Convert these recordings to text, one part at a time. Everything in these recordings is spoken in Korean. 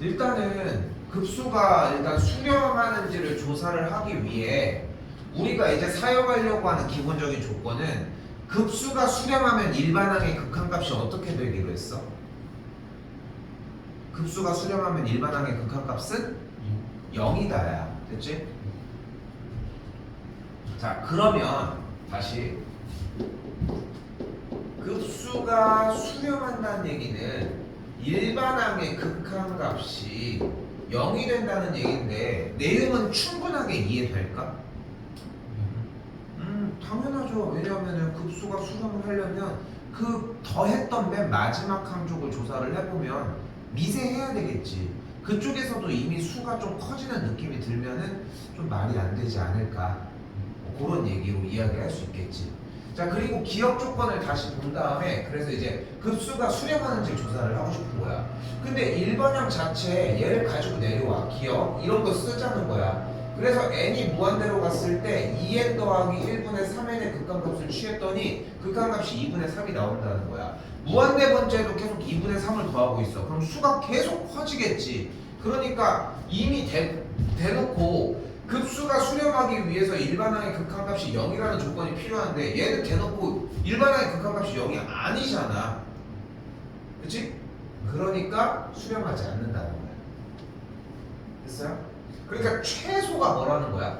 일단은 급수가 일단 수렴하는지를 조사를 하기 위해 우리가 이제 사용하려고 하는 기본적인 조건은 급수가 수렴하면 일반항의 극한값이 어떻게 되기로 했어? 급수가 수렴하면 일반항의 극한값은 0이다야. 됐지? 자, 그러면 다시 급수가 수렴한다는 얘기는 일반항의 극한값이 0이 된다는 얘기인데 내용은 충분하게 이해될까? 당연하죠. 왜냐하면 급수가 수렴을 하려면 그 더했던 맨 마지막 항쪽을 조사를 해보면 미세해야 되겠지. 그쪽에서도 이미 수가 좀 커지는 느낌이 들면은 좀 말이 안 되지 않을까. 그런 얘기로 이야기할 수 있겠지. 자, 그리고 기억 조건을 다시 본 다음에 그래서 이제 급수가 수렴하는지 조사를 하고 싶은 거야. 근데 일반항 자체에 얘를 가지고 내려와. 기억 이런 거 쓰자는 거야. 그래서 n이 무한대로 갔을 때 2n 더하기 1분의 3n의 극한값을 취했더니 극한값이 2분의 3이 나온다는 거야. 무한대 번째도 계속 2분의 3을 더하고 있어. 그럼 수가 계속 커지겠지. 그러니까 이미 대놓고 급수가 수렴하기 위해서 일반항의 극한값이 0이라는 조건이 필요한데 얘는 대놓고 일반항의 극한값이 0이 아니잖아. 그치? 그러니까 수렴하지 않는다는 거야. 됐어요? 그러니까 최소가 뭐라는 거야?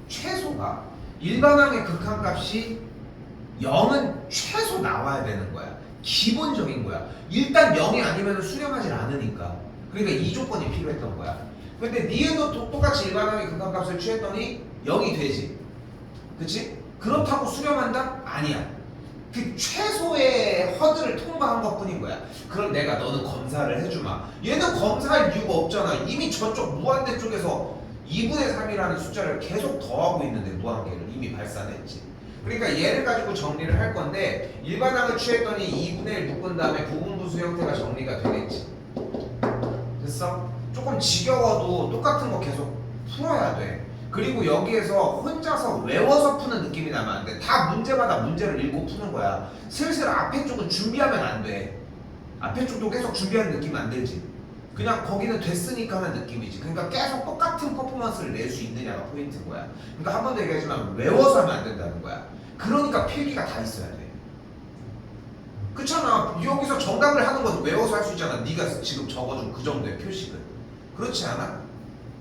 최소가 일반항의 극한값이 0은 최소 나와야 되는 거야. 기본적인 거야. 일단 0이 아니면 수렴하지 않으니까. 그러니까 이 조건이 필요했던 거야. 근데 니은도 똑같이 일반항의 극한값을 취했더니 0이 되지. 그치? 그렇다고 수렴한다? 아니야. 그 최소의 허들을 통과한 것 뿐인 거야. 그럼 내가 너는 검사를 해주마. 얘는 검사할 이유가 없잖아. 이미 저쪽 무한대 쪽에서 2분의 3이라는 숫자를 계속 더하고 있는데 무한계를 이미 발산했지. 그러니까 얘를 가지고 정리를 할 건데 일반항을 취했더니 2분의 1 묶은 다음에 부분부수 형태가 정리가 되겠지. 됐어? 조금 지겨워도 똑같은 거 계속 풀어야 돼. 그리고 여기에서 혼자서 외워서 푸는 느낌이 나면 안 돼. 다 문제마다 문제를 읽고 푸는 거야. 슬슬 앞에 쪽은 준비하면 안 돼. 앞에 쪽도 계속 준비하는 느낌이 안 들지. 그냥 거기는 됐으니까 하는 느낌이지. 그러니까 계속 똑같은 퍼포먼스를 낼 수 있느냐가 포인트인 거야. 그러니까 한 번도 얘기하지만 외워서 하면 안 된다는 거야. 그러니까 필기가 다 있어야 돼. 그렇잖아. 여기서 정답을 하는 건 외워서 할 수 있잖아. 네가 지금 적어준 그 정도의 표식은. 그렇지 않아?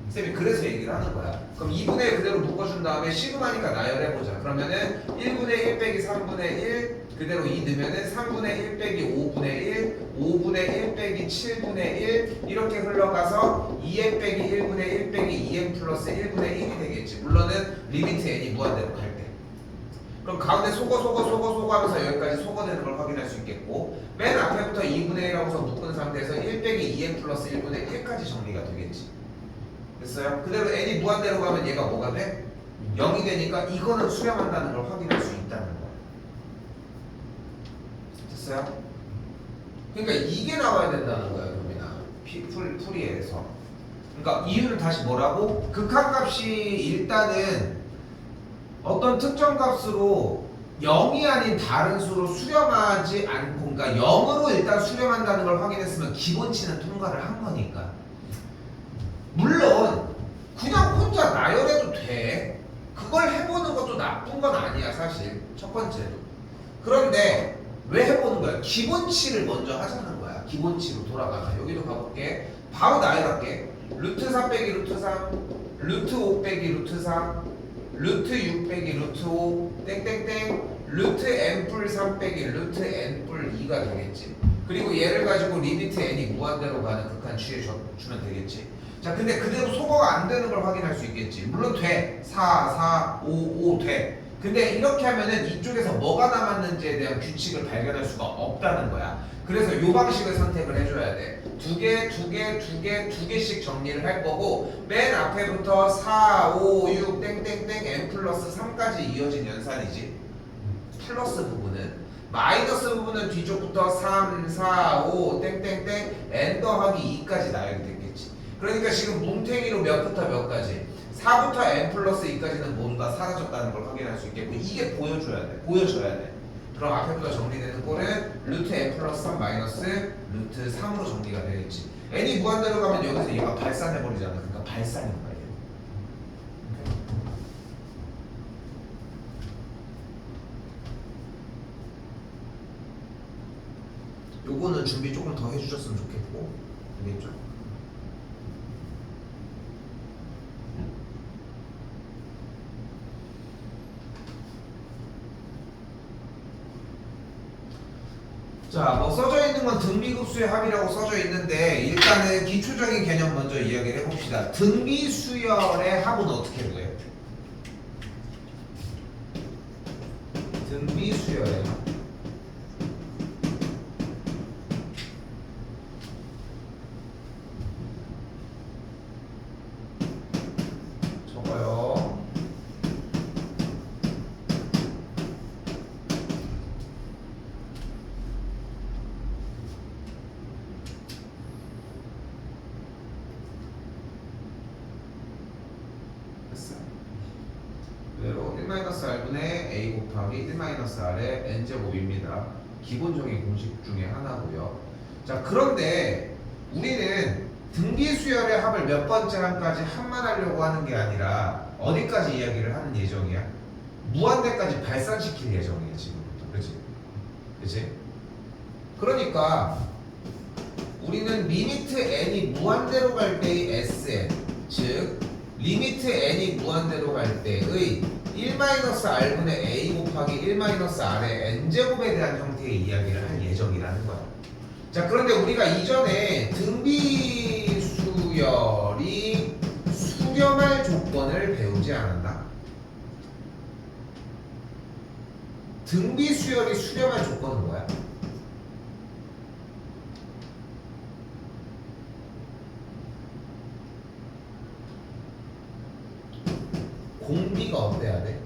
쌤이 그래서 얘기를 하는 거야. 그럼 2분의 1 그대로 묶어준 다음에 시그마니까 나열해보자. 그러면은 1분의 1 빼기 3분의 1 그대로 2 넣으면은 3분의 1 빼기 5분의 1 5분의 1 빼기 7분의 1 이렇게 흘러가서 2n 빼기 1분의 1 빼기 2n 플러스 1분의 1이 되겠지. 물론은 리미트 n이 무한대로 갈 때. 그럼 가운데 소거 하면서 여기까지 소거되는 걸 확인할 수 있겠고 맨 앞에부터 2분의 1하고서 묶은 상태에서 1 빼기 2n 플러스 1분의 1까지 정리가 되겠지. 됐어요? 그대로 n이 무한대로 가면 얘가 뭐가 돼? 0이 되니까 이거는 수렴한다는 걸 확인할 수 있다는 거야. 됐어요? 그러니까 이게 나와야 된다는 거야, 그러면 풀이에서. 그러니까 이유는 다시 뭐라고? 극한값이 일단은 어떤 특정 값으로 0이 아닌 다른 수로 수렴하지 않고, 그러니까 0으로 일단 수렴한다는 걸 확인했으면 기본치는 통과를 한 거니까. 물론 그냥 혼자 나열해도 돼. 그걸 해보는 것도 나쁜 건 아니야, 사실. 첫 번째로. 그런데 왜 해보는 거야? 기본치를 먼저 하자는 거야. 기본치로 돌아가자. 여기도 가볼게. 바로 나열할게. 루트 3 빼기 루트 3 루트 5 빼기 루트 3 루트 6 빼기 루트 5 땡땡땡 루트 n뿔 3 빼기 루트 n뿔 2가 되겠지. 그리고 얘를 가지고 리미트 n이 무한대로 가는 극한 취해주면 되겠지. 자, 근데 그대로 소거가 안 되는 걸 확인할 수 있겠지. 물론 돼. 4, 5 돼. 근데 이렇게 하면은 이쪽에서 뭐가 남았는지에 대한 규칙을 발견할 수가 없다는 거야. 그래서 이 방식을 선택을 해줘야 돼. 두 개씩 정리를 할 거고 맨 앞에부터 4, 5, 6 땡땡땡 n 플러스 3까지 이어진 연산이지. 플러스 부분은 마이너스 부분은 뒤쪽부터 3, 4, 5 땡땡땡 n 더하기 2까지 나열이 되겠지. 그러니까 지금 뭉탱이로 몇부터 몇까지 4부터 n 플러스 2까지는 모두 다 사라졌다는 걸 확인할 수 있겠고 이게 보여줘야 돼. 그럼 앞에부터 정리되는 꼴은 루트 n 플러스 3 마이너스 루트 3으로 정리가 되겠지. n이 무한대로 가면 여기서 얘가 발산해버리잖아. 그러니까 발산인 거야. 얘. 요거는 준비 조금 더 해주셨으면 좋겠고, 알겠죠? 자, 뭐 써져 있는 건 등비급수의 합이라고 써져 있는데 일단은 기초적인 개념 먼저 이야기를 해봅시다. 등비수열의 합은 어떻게 구해요? 등비수열의 합. 적어요. 그대로 1-r분의 a 곱하기 1-r의 n제곱입니다. 기본적인 공식 중에 하나고요. 자, 그런데 우리는 등비수열의 합을 몇 번째 항까지 합만하려고 하는 게 아니라 어디까지 이야기를 하는 예정이야? 무한대까지 발산시킬 예정이에요, 지금부터. 그치? 그치? 그러니까 우리는 리미트 n이 무한대로 갈 때의 Sn, 즉 리미트 n이 무한대로 갈 때의 1-r분의 a 곱하기 1-r의 n제곱에 대한 형태의 이야기를 할 예정이라는 거야. 자, 그런데 우리가 이전에 등비수열이 수렴할 조건을 배우지 않았나? 등비수열이 수렴할 조건은 뭐야? 공비가 어때야 돼?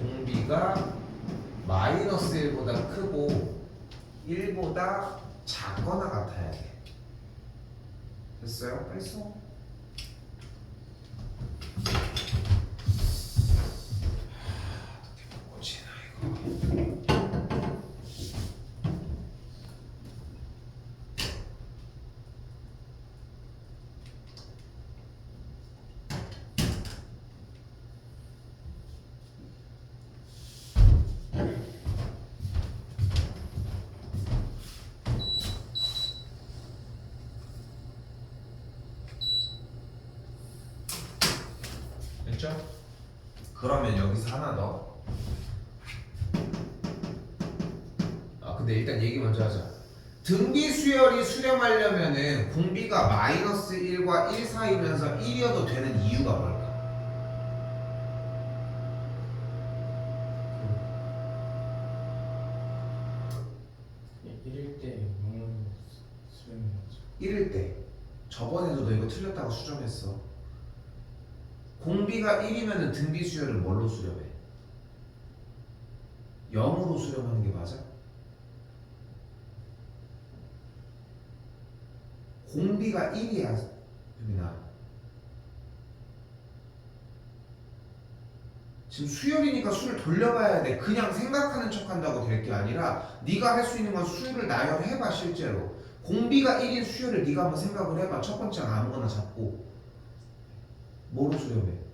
공비가 마이너스 1보다 크고 1보다 작거나 같아야 돼. 됐어요? 빨리 써. 어떻게 바꿔지나 이거. 됐죠? 그러면 여기서 하나 더. 근데 일단 얘기 먼저 하자. 등비수열이 수렴하려면은 공비가 마이너스 1과 1 사이면서 1이어도 되는 이유가 뭘까? 1일 때 영어로 수렴해야죠. 1일 때. 저번에도 너 이거 틀렸다고 수정했어. 공비가 1이면 등비수열은 뭘로 수렴해? 0으로 수렴하는 게 맞아? 공비가 1이야, 유민아. 지금 수열이니까 수를 돌려봐야 돼. 그냥 생각하는 척한다고 될 게 아니라 네가 할 수 있는 건 수를 나열해봐. 실제로 공비가 1인 수열을 네가 한번 생각을 해봐. 첫 번째 아무거나 잡고 뭐로 수렴해?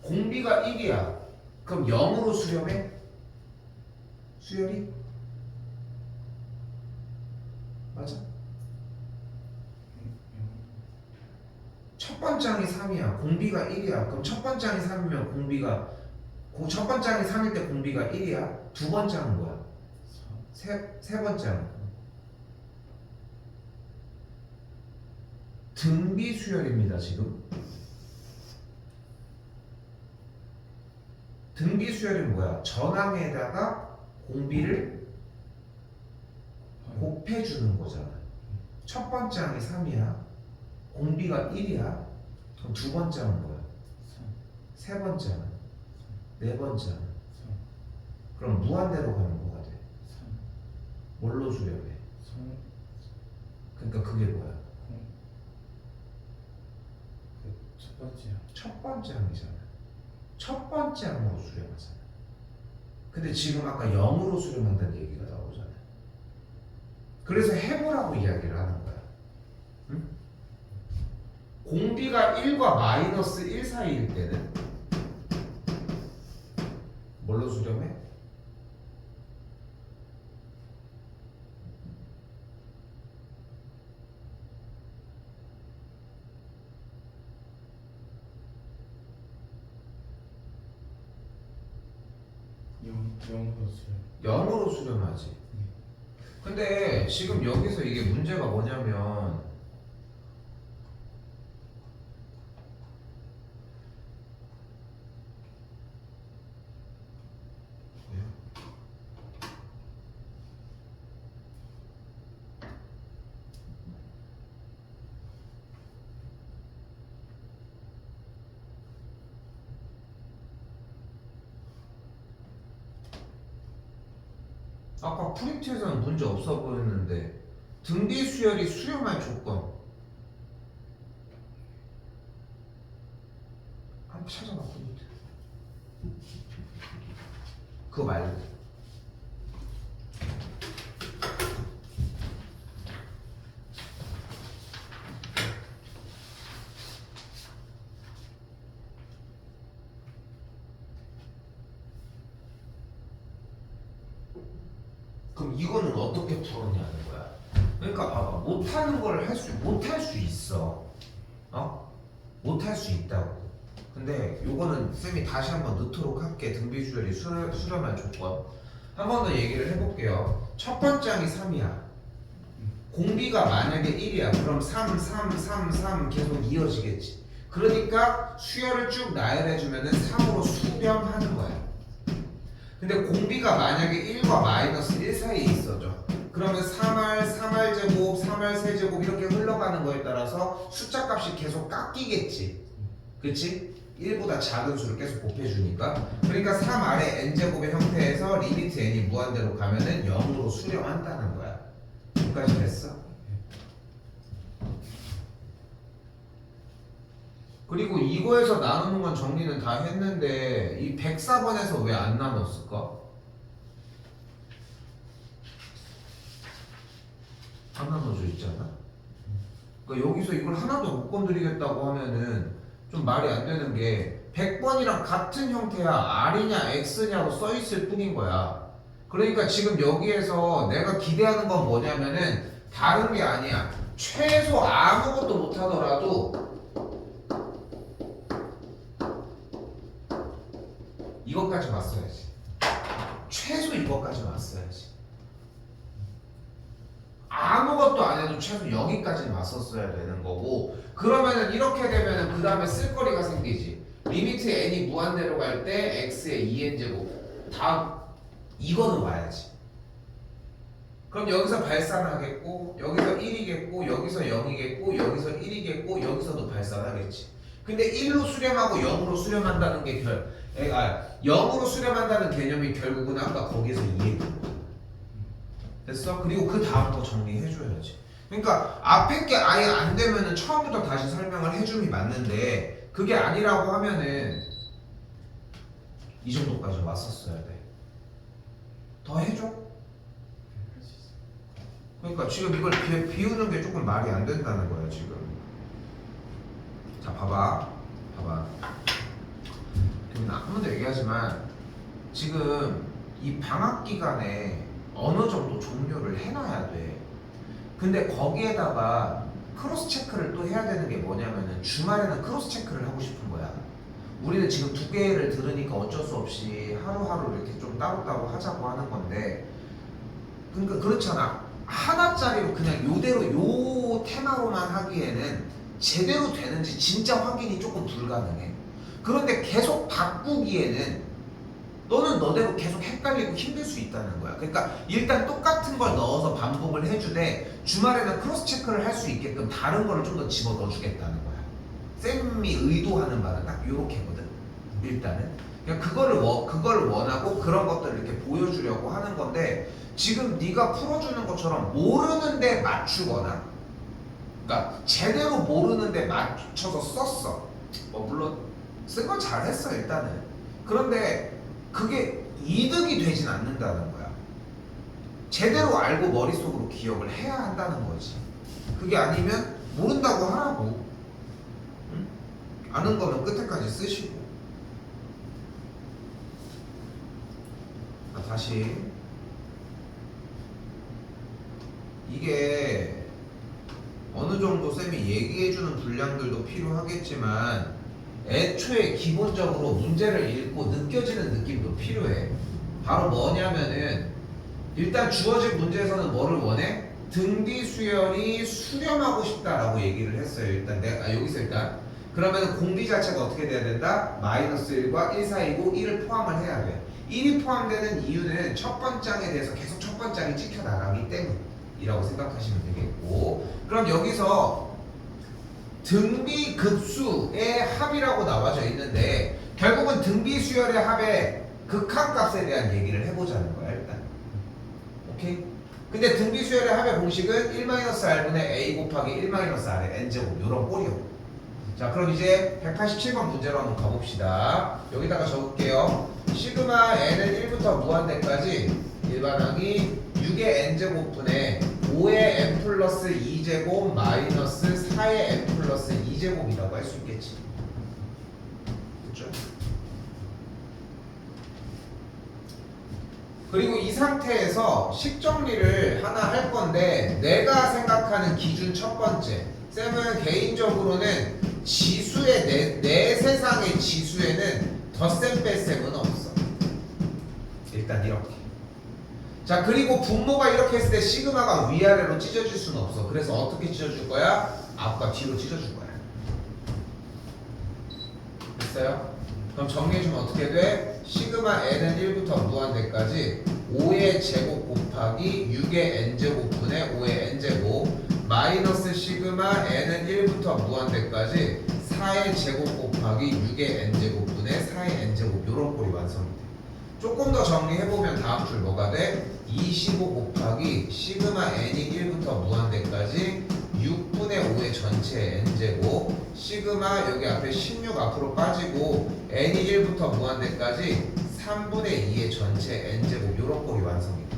공비가 1이야. 그럼 0으로 수렴해? 수열이? 맞아? 첫 번째 항이 3이야. 공비가 1이야. 그럼 첫 번째 항이 3이면 공비가 첫 번째 항이 3일 때 공비가 1이야. 두 번째 항은 뭐야? 세 번째 항. 등비수열입니다, 지금. 등비수열은 뭐야? 전항에다가 공비를 곱해주는 거잖아. 첫 번째 항이 3이야. 공비가 1이야. 그럼 두 번째 항은 뭐야? 세 번째 항은? 네 번째 항은? 그럼 무한대로 가면 뭐가 돼? 3 뭘로 수렴해? 3 그러니까 그게 뭐야? 첫 번째 첫 번째 항이잖아. 첫 번째 항으로 수렴하잖아. 근데 지금 아까 0으로 수렴한다는 얘기가 나오잖아. 그래서 해보라고 이야기를 하는 거야. 응? 공비가 1과 마이너스 1 사이일 때는 뭘로 수렴해? 영으로 수렴 0으로 수렴하지. 근데 지금 여기서 이게 문제가 뭐냐면 아까 프린트에서는 문제 없어 보였는데 등비 수열이 수렴할 조건 한번 찾아봐. 프린트 그거 말고 그럼 이거는 어떻게 풀었냐는 거야. 그러니까 봐봐, 못할 수 있어. 못할 수 있다고. 근데 요거는 쌤이 다시 한번 넣도록 할게. 등비수열이 수렴할 조건 한 번 더 얘기를 해볼게요. 첫 번째 항이 3이야. 공비가 만약에 1이야. 그럼 3, 3, 3, 3 계속 이어지겠지. 그러니까 수열을 쭉 나열해주면은 3으로 수렴하는 거야. 근데 공비가 만약에 1과 마이너스 1 사이에 있어져. 그러면 3R, 3R 제곱, 3R 세제곱 이렇게 흘러가는 거에 따라서 숫자 값이 계속 깎이겠지. 그치? 1보다 작은 수를 계속 곱해주니까. 그러니까 3R의 n제곱의 형태에서 리미트 n이 무한대로 가면은 0으로 수렴한다는 거야. 여기까지 됐어? 그리고 이거에서 나누는 건 정리는 다 했는데 이 104번에서 왜 안 나눴을까? 안 나눠져 있잖아. 그러니까 여기서 이걸 하나도 못 건드리겠다고 하면은 좀 말이 안 되는 게 100번이랑 같은 형태야. R이냐 X냐로 써 있을 뿐인 거야. 그러니까 지금 여기에서 내가 기대하는 건 뭐냐면은 다른 게 아니야. 최소 아무것도 못 하더라도 이것까지 왔어야지. 최소 이것까지 왔어야지. 아무것도 안 해도 최소 여기까지는 왔었어야 되는 거고, 그러면은 이렇게 되면은 그 다음에 쓸거리가 생기지. 리미트 n이 무한대로 갈 때 x의 2n제곱 다음 이거는 와야지. 그럼 여기서 발산하겠고, 여기서 1이겠고, 여기서 0이겠고, 여기서 1이겠고, 여기서도 발산하겠지. 근데 1로 수렴하고 0으로 수렴한다는 게 0으로 수렴한다는 개념이 결국은 아까 거기에서 이해된 거야. 됐어? 그리고 그 다음 거 정리해줘야지. 그러니까 앞에 게 아예 안 되면은 처음부터 다시 설명을 해줌이 맞는데 그게 아니라고 하면은 이 정도까지 왔었어야 돼. 더 해줘? 할 수 있어. 그러니까 지금 이걸 비우는 게 조금 말이 안 된다는 거야 지금. 자 봐봐. 아무도 얘기하지만 지금 이 방학 기간에 어느 정도 종료를 해놔야 돼. 근데 거기에다가 크로스 체크를 또 해야 되는 게 뭐냐면은 주말에는 크로스 체크를 하고 싶은 거야. 우리는 지금 두 개를 들으니까 어쩔 수 없이 하루하루 이렇게 좀 따로따로 하자고 하는 건데, 그러니까 그렇잖아. 하나짜리로 그냥 요대로 요 테마로만 하기에는 제대로 되는지 진짜 확인이 조금 불가능해. 그런데 계속 바꾸기에는 너는 너대로 계속 헷갈리고 힘들 수 있다는 거야. 그러니까 일단 똑같은 걸 넣어서 반복을 해주되 주말에는 크로스 체크를 할 수 있게끔 다른 거를 좀 더 집어 넣어주겠다는 거야. 쌤이 의도하는 바는 딱 요렇게거든. 일단은 그냥 그걸 원하고 그런 것들을 이렇게 보여주려고 하는 건데 지금 네가 풀어주는 것처럼 모르는데 맞추거나 그러니까 제대로 모르는데 맞춰서 썼어. 물론 쓴 건 잘했어 일단은. 그런데 그게 이득이 되진 않는다는 거야. 제대로 알고 머릿속으로 기억을 해야 한다는 거지. 그게 아니면 모른다고 하라고. 응? 아는 거면 끝에까지 쓰시고. 다시 이게 어느 정도 쌤이 얘기해주는 분량들도 필요하겠지만 애초에 기본적으로 문제를 읽고 느껴지는 느낌도 필요해. 바로 뭐냐면은 일단 주어진 문제에서는 뭐를 원해? 등비 수열이 수렴하고 싶다라고 얘기를 했어요. 일단 내가 여기서 일단 그러면 공비 자체가 어떻게 돼야 된다? 마이너스 1과 1 사이고 1을 포함을 해야 돼. 1이 포함되는 이유는 첫 번장에 대해서 계속 첫 번장이 찍혀 나가기 때문이라고 생각하시면 되겠고, 그럼 여기서 등비 급수의 합이라고 나와져 있는데 결국은 등비 수열의 합의 극한값에 대한 얘기를 해보자는 거야 일단. 오케이? 근데 등비 수열의 합의 공식은 1-r분의 a 곱하기 1-r의 n제곱 요런 꼴이요. 자 그럼 이제 187번 문제로 한번 가봅시다. 여기다가 적을게요. 시그마 n은 1부터 무한대까지 일반항이 6의 n제곱분의 5의 n 플러스 2제곱 마이너스 4의 n 플러스 2제곱이라고 할 수 있겠지. 그렇죠? 그리고 이 상태에서 식정리를 하나 할 건데 내가 생각하는 기준 첫 번째, 쌤은 개인적으로는 지수의 내 세상의 지수에는 덧셈 뺄셈은 없어. 일단 이렇게. 자 그리고 분모가 이렇게 했을 때 시그마가 위아래로 찢어질 수는 없어. 그래서 어떻게 찢어줄 거야? 앞과 뒤로 찢어줄 거야. 됐어요? 그럼 정리해주면 어떻게 돼? 시그마 n은 1부터 무한대까지 5의 제곱 곱하기 6의 n제곱분의 5의 n제곱 마이너스 시그마 n은 1부터 무한대까지 4의 제곱 곱하기 6의 n제곱분의 4의 n제곱 요런 꼴이 완성이 돼. 조금 더 정리해보면 다음 줄 뭐가 돼? 25 곱하기 시그마 n이 1부터 무한대까지 6분의 5의 전체 n제곱 시그마 여기 앞에 16 앞으로 빠지고 n이 1부터 무한대까지 3분의 2의 전체 n제곱 요런 꼴이 완성이 돼.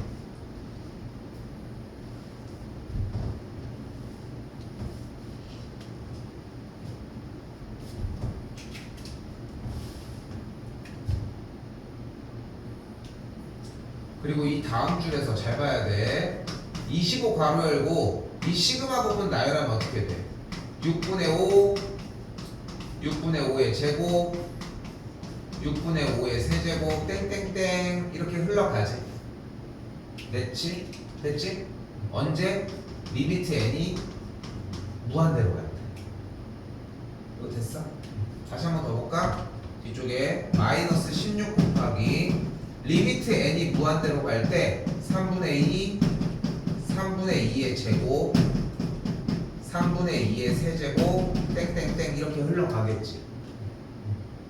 그리고 이 다음 줄에서 잘 봐야 돼. 25 괄호 열고 이 시그마 부분 나열하면 어떻게 돼? 6분의 5 6분의 5의 제곱 6분의 5의 세제곱 땡땡땡 이렇게 흘러가지. 됐지? 됐지? 언제? 리미트 n이 무한대로 갈 때. 이거 됐어? 다시 한번 더 볼까? 뒤쪽에 마이너스 16 곱하기 리미트 n이 무한대로 갈 때 3분의 2 3분의 2의 제곱 3분의 2의 세제곱 땡땡땡 이렇게 흘러가겠지.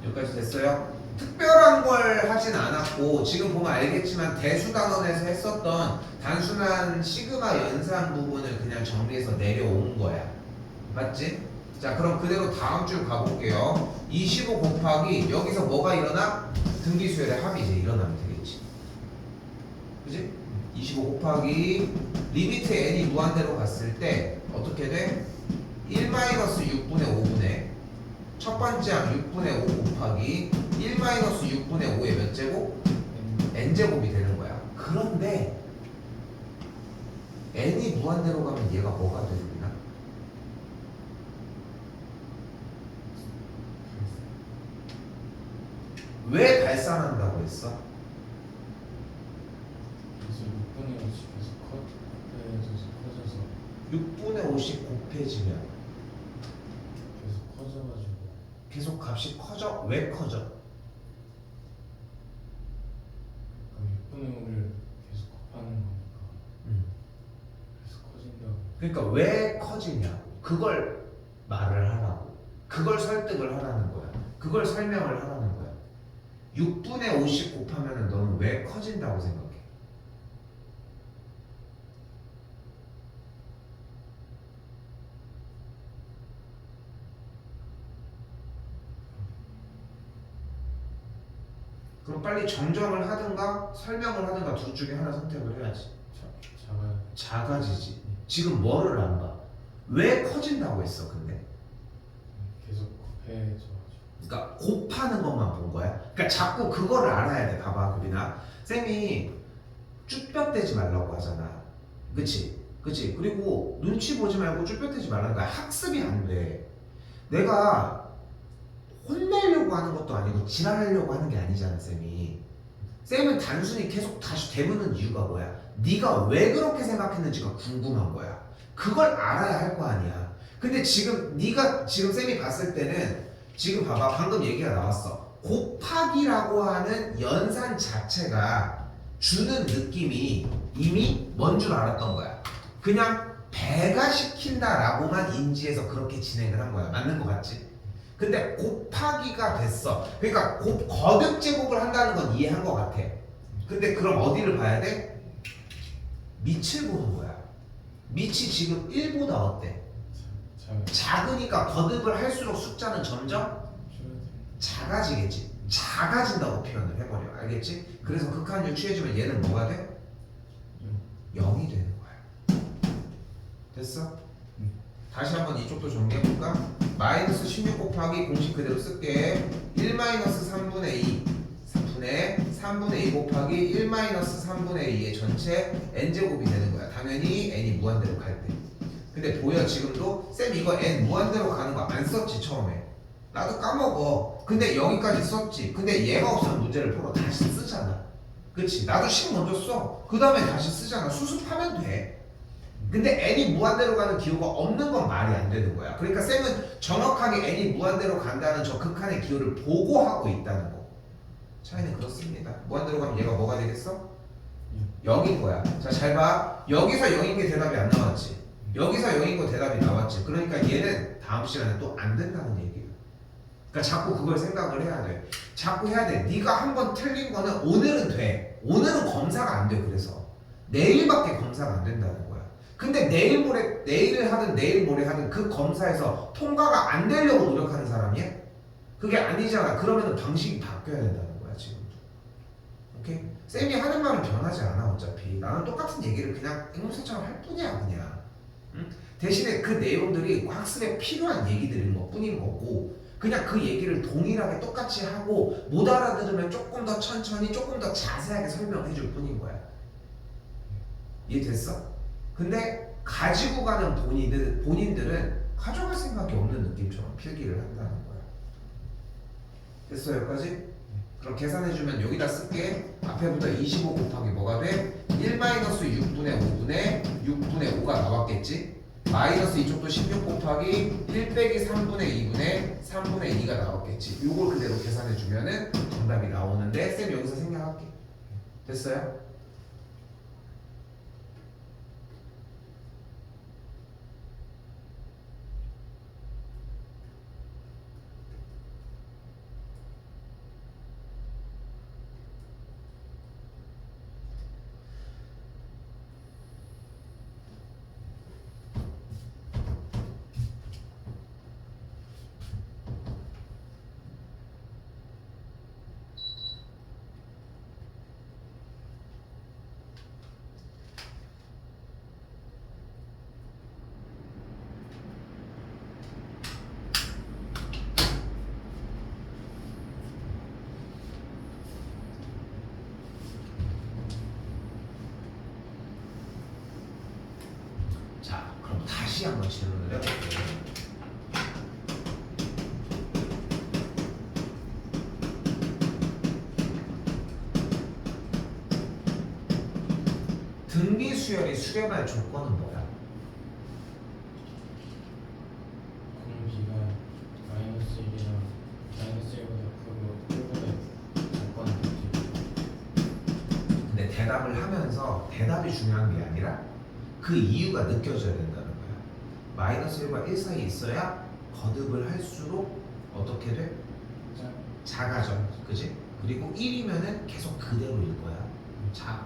여기까지 됐어요? 특별한 걸 하진 않았고 지금 보면 알겠지만 대수단원에서 했었던 단순한 시그마 연산 부분을 그냥 정리해서 내려온 거야. 맞지? 자 그럼 그대로 다음 줄 가볼게요. 25 곱하기 여기서 뭐가 일어나? 등비수열의 합이 이제 일어나면 되겠지. 그지? 25 곱하기 리미트 n이 무한대로 갔을 때 어떻게 돼? 1-6분의 5분의 첫 번째 항 6분의 5 곱하기 1-6분의 5의 몇 제곱? n제곱이 되는 거야. 그런데 n이 무한대로 가면 얘가 뭐가 되느냐? 왜 발산한다고 했어? 그래서 6분의 5씩 계속 커져서 6분의 5씩 곱해지면 계속 커져가지고 계속 값이 커져? 왜 커져? 그러니까 6분의 5를 계속 곱하는 거니까 그래서 커진다고. 그러니까 왜 커지냐고. 그걸 말을 하라고. 그걸 설득을 하라는 거야. 그걸 설명을 하라는 거야. 6분의 5씩 곱하면 너는 왜 커진다고 생각해? 그럼 빨리 정정을 하든가 설명을 하든가 둘 중에 하나 선택을 해야지. 작아요. 작아지지. 지금 뭐를 안 봐? 왜 커진다고 했어 근데? 계속 곱해져가지고. 그러니까 곱하는 것만 본 거야. 그러니까 자꾸 그거를 알아야 돼. 봐봐 규빈아. 쌤이 쭈뼛대지 말라고 하잖아. 그치? 그치? 그리고 눈치 보지 말고 쭈뼛대지 말라는 거야. 학습이 안 돼. 내가 혼내려고 하는 것도 아니고 지랄하려고 하는 게 아니잖아 쌤이. 쌤은 단순히 계속 다시 되묻는 이유가 뭐야? 네가 왜 그렇게 생각했는지가 궁금한 거야. 그걸 알아야 할 거 아니야. 근데 지금 네가 지금 쌤이 봤을 때는 지금 봐봐 방금 얘기가 나왔어. 곱하기라고 하는 연산 자체가 주는 느낌이 이미 뭔 줄 알았던 거야. 그냥 배가 시킨다라고만 인지해서 그렇게 진행을 한 거야. 맞는 거 같지? 근데 곱하기가 됐어. 그러니까 거듭 제곱을 한다는 건 이해한 거 같아. 근데 그럼 어디를 봐야 돼? 밑을 보는 거야. 밑이 지금 1보다 어때? 작으니까 거듭을 할수록 숫자는 점점 작아지겠지. 작아진다고 표현을 해버려. 알겠지? 그래서 극한율 취해주면 얘는 뭐가 돼? 0이 되는 거야. 됐어? 다시 한번 이쪽도 정리해볼까? 마이너스 16 곱하기 공식 그대로 쓸게. 1 마이너스 3분의 2 분의 3분의 2 곱하기 1 마이너스 3분의 2의 전체 n제곱이 되는 거야. 당연히 n이 무한대로 갈 때. 근데 보여 지금도 쌤 이거 n 무한대로 가는 거 안 썼지 처음에. 나도 까먹어. 근데 여기까지 썼지. 근데 얘가 없으면 문제를 풀어 다시 쓰잖아. 그치? 나도 10 먼저 써. 그 다음에 다시 쓰잖아. 수습하면 돼. 근데 n이 무한대로 가는 기호가 없는 건 말이 안 되는 거야. 그러니까 쌤은 정확하게 n이 무한대로 간다는 저 극한의 기호를 보고하고 있다는 거. 차이는 그렇습니다. 무한대로 가면 얘가 뭐가 되겠어? 0인 거야. 자, 잘 봐. 여기서 0인 게 대답이 안 나왔지. 여기서 0인 거 대답이 나왔지. 그러니까 얘는 다음 시간에 또 안 된다는 얘기야. 그러니까 자꾸 그걸 생각을 해야 돼. 자꾸 해야 돼. 네가 한 번 틀린 거는 오늘은 돼. 오늘은 검사가 안 돼. 그래서 내일밖에 검사가 안 된다는 거야. 근데 내일 모레 내일을 하든 내일 모레 하든 그 검사에서 통과가 안 되려고 노력하는 사람이야? 그게 아니잖아. 그러면 방식이 바뀌어야 된다는 거야 지금도. 오케이? 쌤이 하는 말은 변하지 않아 어차피. 나는 똑같은 얘기를 그냥 앵무새처럼 할 뿐이야 그냥. 응? 대신에 그 내용들이 학습에 필요한 얘기들인 것 뿐인 거고 그냥 그 얘기를 동일하게 똑같이 하고 못 알아들으면 조금 더 천천히 조금 더 자세하게 설명해 줄 뿐인 거야. 이해됐어? 근데 가지고 가는 본인들은 가져갈 생각이 없는 느낌처럼 필기를 한다는 거야. 됐어 여기까지? 그럼 계산해주면 여기다 쓸게. 앞에부터 25 곱하기 뭐가 돼? 1-6분의 5분의 6분의 5가 나왔겠지? 마이너스 이쪽도 16 곱하기 1 빼기 3분의 2분의 3분의 2가 나왔겠지? 요걸 그대로 계산해주면은 정답이 나오는데 쌤 여기서 생략할게. 됐어요? 자, 그럼 다시 한번 질문을 해볼게요. 등비 수열이 수렴할 조건은 뭐야? 공기가 마이너스 1이랑 마이너스 1보다 크고 1보다 작거나 같아요. 근데 대답을 하면서 대답이 중요한 게 아니라 그 이유가 느껴져야 된다는 거야. 마이너스 1과 1 사이에 있어야 거듭을 할수록 어떻게 돼? 작아져. 그지? 그리고 1이면은 계속 그대로일 거야. 자,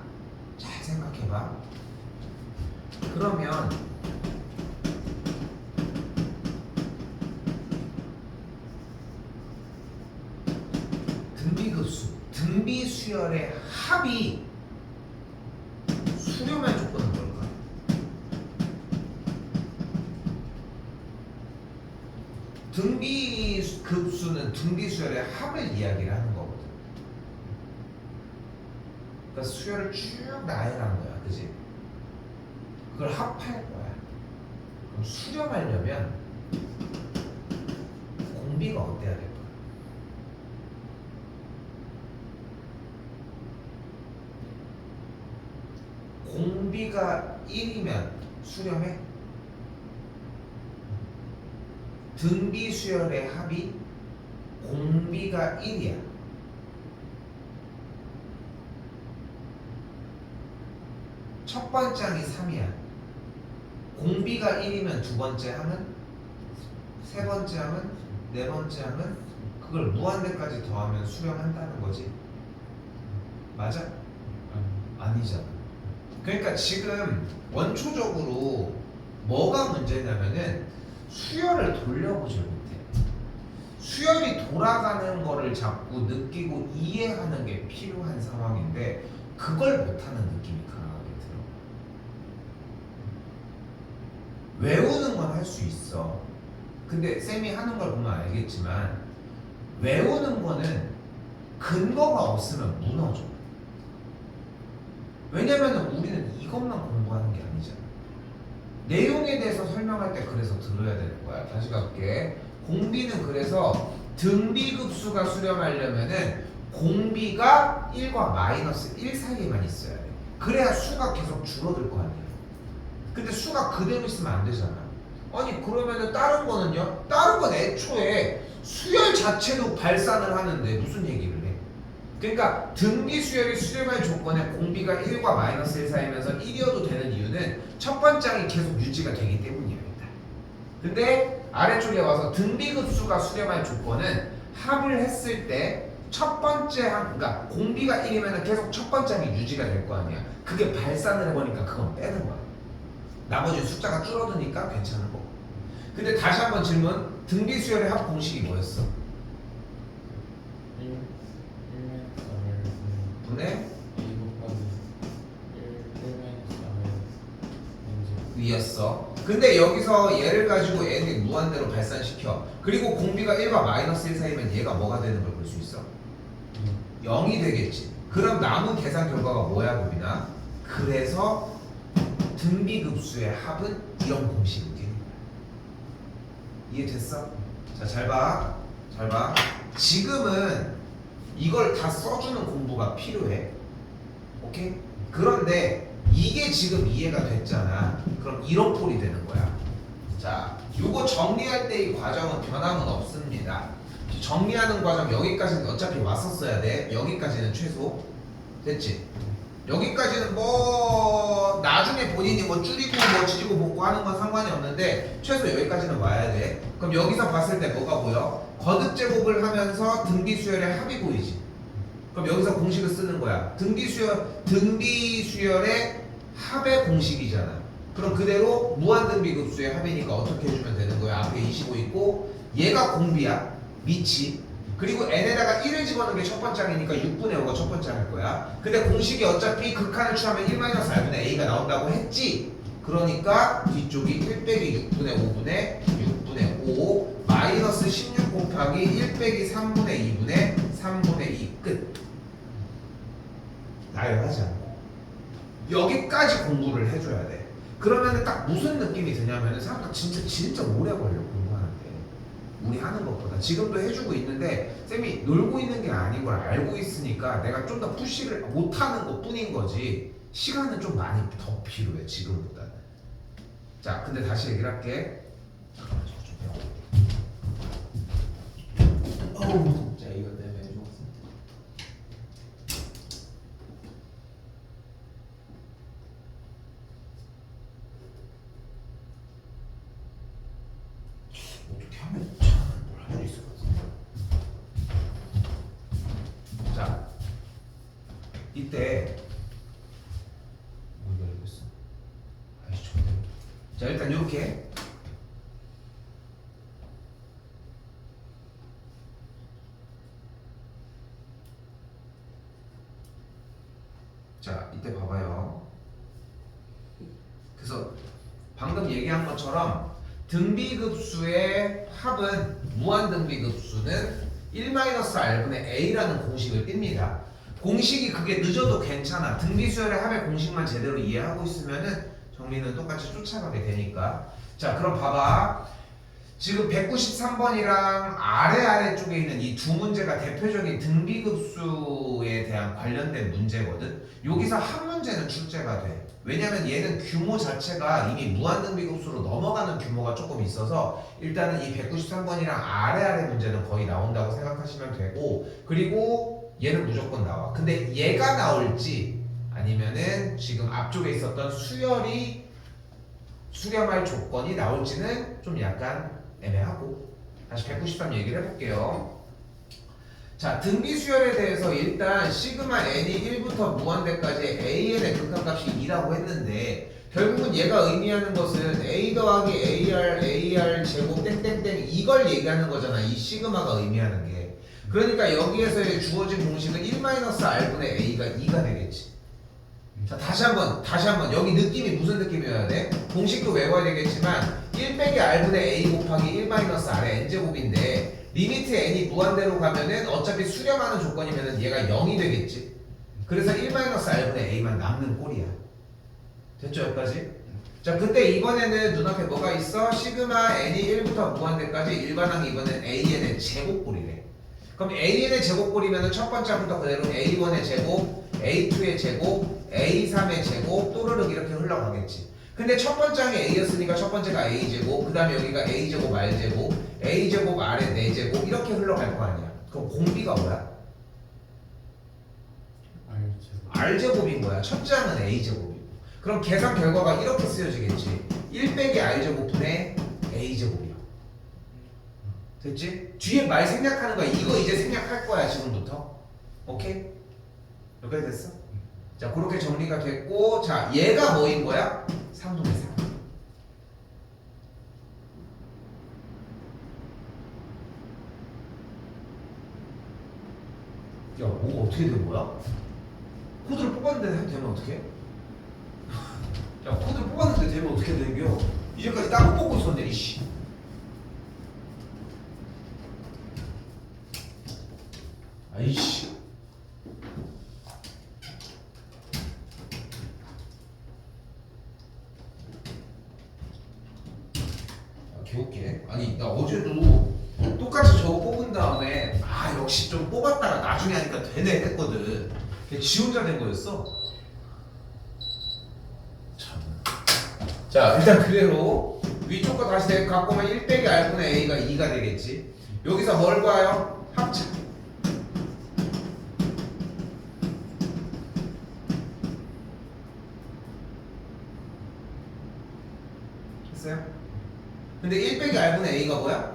잘 생각해봐. 그러면 등비급수, 등비수열의 합이 수렴할 조건은 뭘까? 등비급수는 등비수열의 합을 이야기를 하는 거거든. 그러니까 수열을 쭉 나열한 거야, 그지? 그걸 합할 거야. 그럼 수렴하려면 공비가 어때야 될까? 공비가 1이면 수렴해? 등비수열의 합이 공비가 1이야. 첫 번째 항이 3이야. 공비가 1이면 두 번째 항은? 세 번째 항은? 네 번째 항은? 그걸 무한대까지 더하면 수렴한다는 거지. 맞아? 아니잖아. 그러니까 지금 원초적으로 뭐가 문제냐면은 수열을 돌려보질 못해. 수열이 돌아가는 거를 자꾸 느끼고 이해하는 게 필요한 상황인데 그걸 못하는 느낌이 강하게 들어. 외우는 건 할 수 있어. 근데 쌤이 하는 걸 보면 알겠지만 외우는 거는 근거가 없으면 무너져. 왜냐면 우리는 이것만 공부하는 게 아니잖아. 내용에 대해서 설명할 때 그래서 들어야 되는 거야. 다시 갈게. 공비는 그래서 등비급수가 수렴하려면은 공비가 1과 마이너스 1 사이에만 있어야 돼. 그래야 수가 계속 줄어들 거 아니야. 근데 수가 그대로 있으면 안 되잖아. 아니 그러면은 다른 거는요? 다른 건 애초에 수열 자체도 발산을 하는데 무슨 얘기를 해? 그러니까 등비수열이 수렴할 조건에 공비가 1과 마이너스 1 사이면서 1이어도 되는 이유는 첫 번째 항이 계속 유지가 되기 때문이야. 근데 아래쪽에 와서 등비급수가 수렴할 조건은 합을 했을 때 첫 번째 항, 그러니까 공비가 1이면 계속 첫 번째 항이 유지가 될 거 아니야. 그게 발산을 해보니까 그건 빼는 거야. 나머지 숫자가 줄어드니까 괜찮은 거고. 근데 다시 한번 질문. 등비수열의 합 공식이 뭐였어? 1 분의 2 곱하기 1 위였어. 근데 여기서 얘를 가지고 얘를 무한대로 발산시켜. 그리고 공비가 1과 마이너스 1 사이면 얘가 뭐가 되는 걸 볼 수 있어? 0이 되겠지. 그럼 남은 계산 결과가 뭐야, 고빈아? 그래서 등비급수의 합은 이런 공식이 되는 거야. 이해됐어? 자, 잘 봐. 잘 봐. 지금은 이걸 다 써주는 공부가 필요해. 오케이? 그런데 이게 지금 이해가 됐잖아. 그럼 이런 꼴이 되는 거야. 자, 요거 정리할 때 이 과정은 변함은 없습니다. 정리하는 과정 여기까지는 어차피 왔었어야 돼. 여기까지는 최소. 됐지? 여기까지는 뭐 나중에 본인이 뭐 줄이고 뭐 지지고 볶고 하는 건 상관이 없는데 최소 여기까지는 와야 돼. 그럼 여기서 봤을 때 뭐가 보여? 거듭제곱을 하면서 등비수열의 합이 보이지. 그럼 여기서 공식을 쓰는 거야. 등비수열의 합의 공식이잖아. 그럼 그대로 무한등비급수의 합이니까 어떻게 해주면 되는 거야? 앞에 25 있고 얘가 공비야. 미치. 그리고 n에다가 1을 집어넣은 게 첫 번째 항이니까 6분의 5가 첫 번째 항일 거야. 근데 공식이 어차피 극한을 취하면 1-r분의 a가 나온다고 했지. 그러니까 뒤쪽이 1 빼기 6분의 5분의 6분의 5 마이너스 16 곱하기 1 빼기 3분의 2분의 3분의 2 끝. 나열하지 않고 여기까지 공부를 해줘야 돼. 그러면 딱 무슨 느낌이 드냐면은 생각보다 진짜 오래 걸려 공부하는데 우리 하는 것보다. 지금도 해주고 있는데 쌤이 놀고 있는 게 아닌 걸 알고 있으니까 내가 좀 더 푸시를 못하는 것 뿐인 거지 시간은 좀 많이 더 필요해 지금보다는. 자, 근데 다시 얘기를 할게. 잠깐만 저거 좀 배워. 어우 진짜 이거 때문에 죽었어. 어떻게 하면 뭘 할 수 있을 것 같은데. 이때 어디가 이랬어? 아이씨 좋네. 자 일단 이렇게 자 이때 봐봐요. 그래서 방금 얘기한 것처럼 등비급수의 합은 무한등비급수는 1-r분의 a라는 공식을 띱니다. 공식이 그게 늦어도 괜찮아. 등비수열의 합의 공식만 제대로 이해하고 있으면은 정리는 똑같이 쫓아가게 되니까. 자 그럼 봐봐. 지금 193번이랑 아래쪽에 있는 이 두 문제가 대표적인 등비급수에 대한 관련된 문제거든. 여기서 한 문제는 출제가 돼. 왜냐면 얘는 규모 자체가 이미 무한등비급수로 넘어가는 규모가 조금 있어서 일단은 이 193번이랑 아래 문제는 거의 나온다고 생각하시면 되고, 그리고 얘는 무조건 나와. 근데 얘가 나올지 아니면은 지금 앞쪽에 있었던 수렴할 조건이 나올지는 좀 약간 애매하고, 다시 193 얘기를 해볼게요. 자 등비수열에 대해서 일단 시그마 n이 1부터 무한대까지 an의 극한값이 2라고 했는데, 결국은 얘가 의미하는 것은 a 더하기 ar 제곱 땡땡땡 이걸 얘기하는 거잖아. 이 시그마가 의미하는 게. 그러니까 여기에서의 주어진 공식은 1-r분의 a가 2가 되겠지. 자 다시 한번 여기 느낌이 무슨 느낌이어야 돼? 공식도 외워야 되겠지만 1-r분의 a 곱하기 1-r의 n제곱인데 리미트 n이 무한대로 가면은 어차피 수렴하는 조건이면은 얘가 0이 되겠지. 그래서 1-r분의 a만 남는 꼴이야. 됐죠 여기까지? 자 그때 이번에는 눈앞에 뭐가 있어? 시그마 n이 1부터 무한대까지 일반항 이번엔 an의 제곱꼴이래. 그럼 an의 제곱꼴이면은 첫 번째부터 그대로 a1의 제곱, a2의 제곱, a3의 제곱 또르륵 이렇게 흘러가겠지. 근데 첫 번째 항이 a였으니까 첫 번째가 a제곱, 그 다음에 여기가 a제곱 r제곱, a제곱 r의 4제곱 이렇게 흘러갈 거 아니야. 그럼 공비가 뭐야? r제곱인 거야. 첫째 항은 a제곱이고. 그럼 계산 결과가 이렇게 쓰여지겠지. 1-r제곱분의 a제곱이야. 됐지? 뒤에 말 생략하는 거야. 이거 이제 생략할 거야 지금부터. 오케이? 여기까지 됐어? 자 그렇게 정리가 됐고, 자 얘가 뭐인 거야? 3분의 3. 야 뭐가 어떻게 된 거야? 코드를 뽑았는데 되면 어떡해? 야 코드를 뽑았는데 되면 어떻게 된겨? 이제까지 딴 거 뽑고 있었는데 이씨. 아이씨. 개웃기네. 아니 나 어제도 똑같이 저거 뽑은 다음에 역시 좀 뽑았다가 나중에 하니까 되네 했거든. 그냥 지 혼자 된 거였어. 참. 자 일단 그대로 위쪽 거 다시 갖고 오면 1-r분의 a가 2가 되겠지. 여기서 뭘 봐요? 합차. 했어요? 근데 1-r분의 a가 뭐야?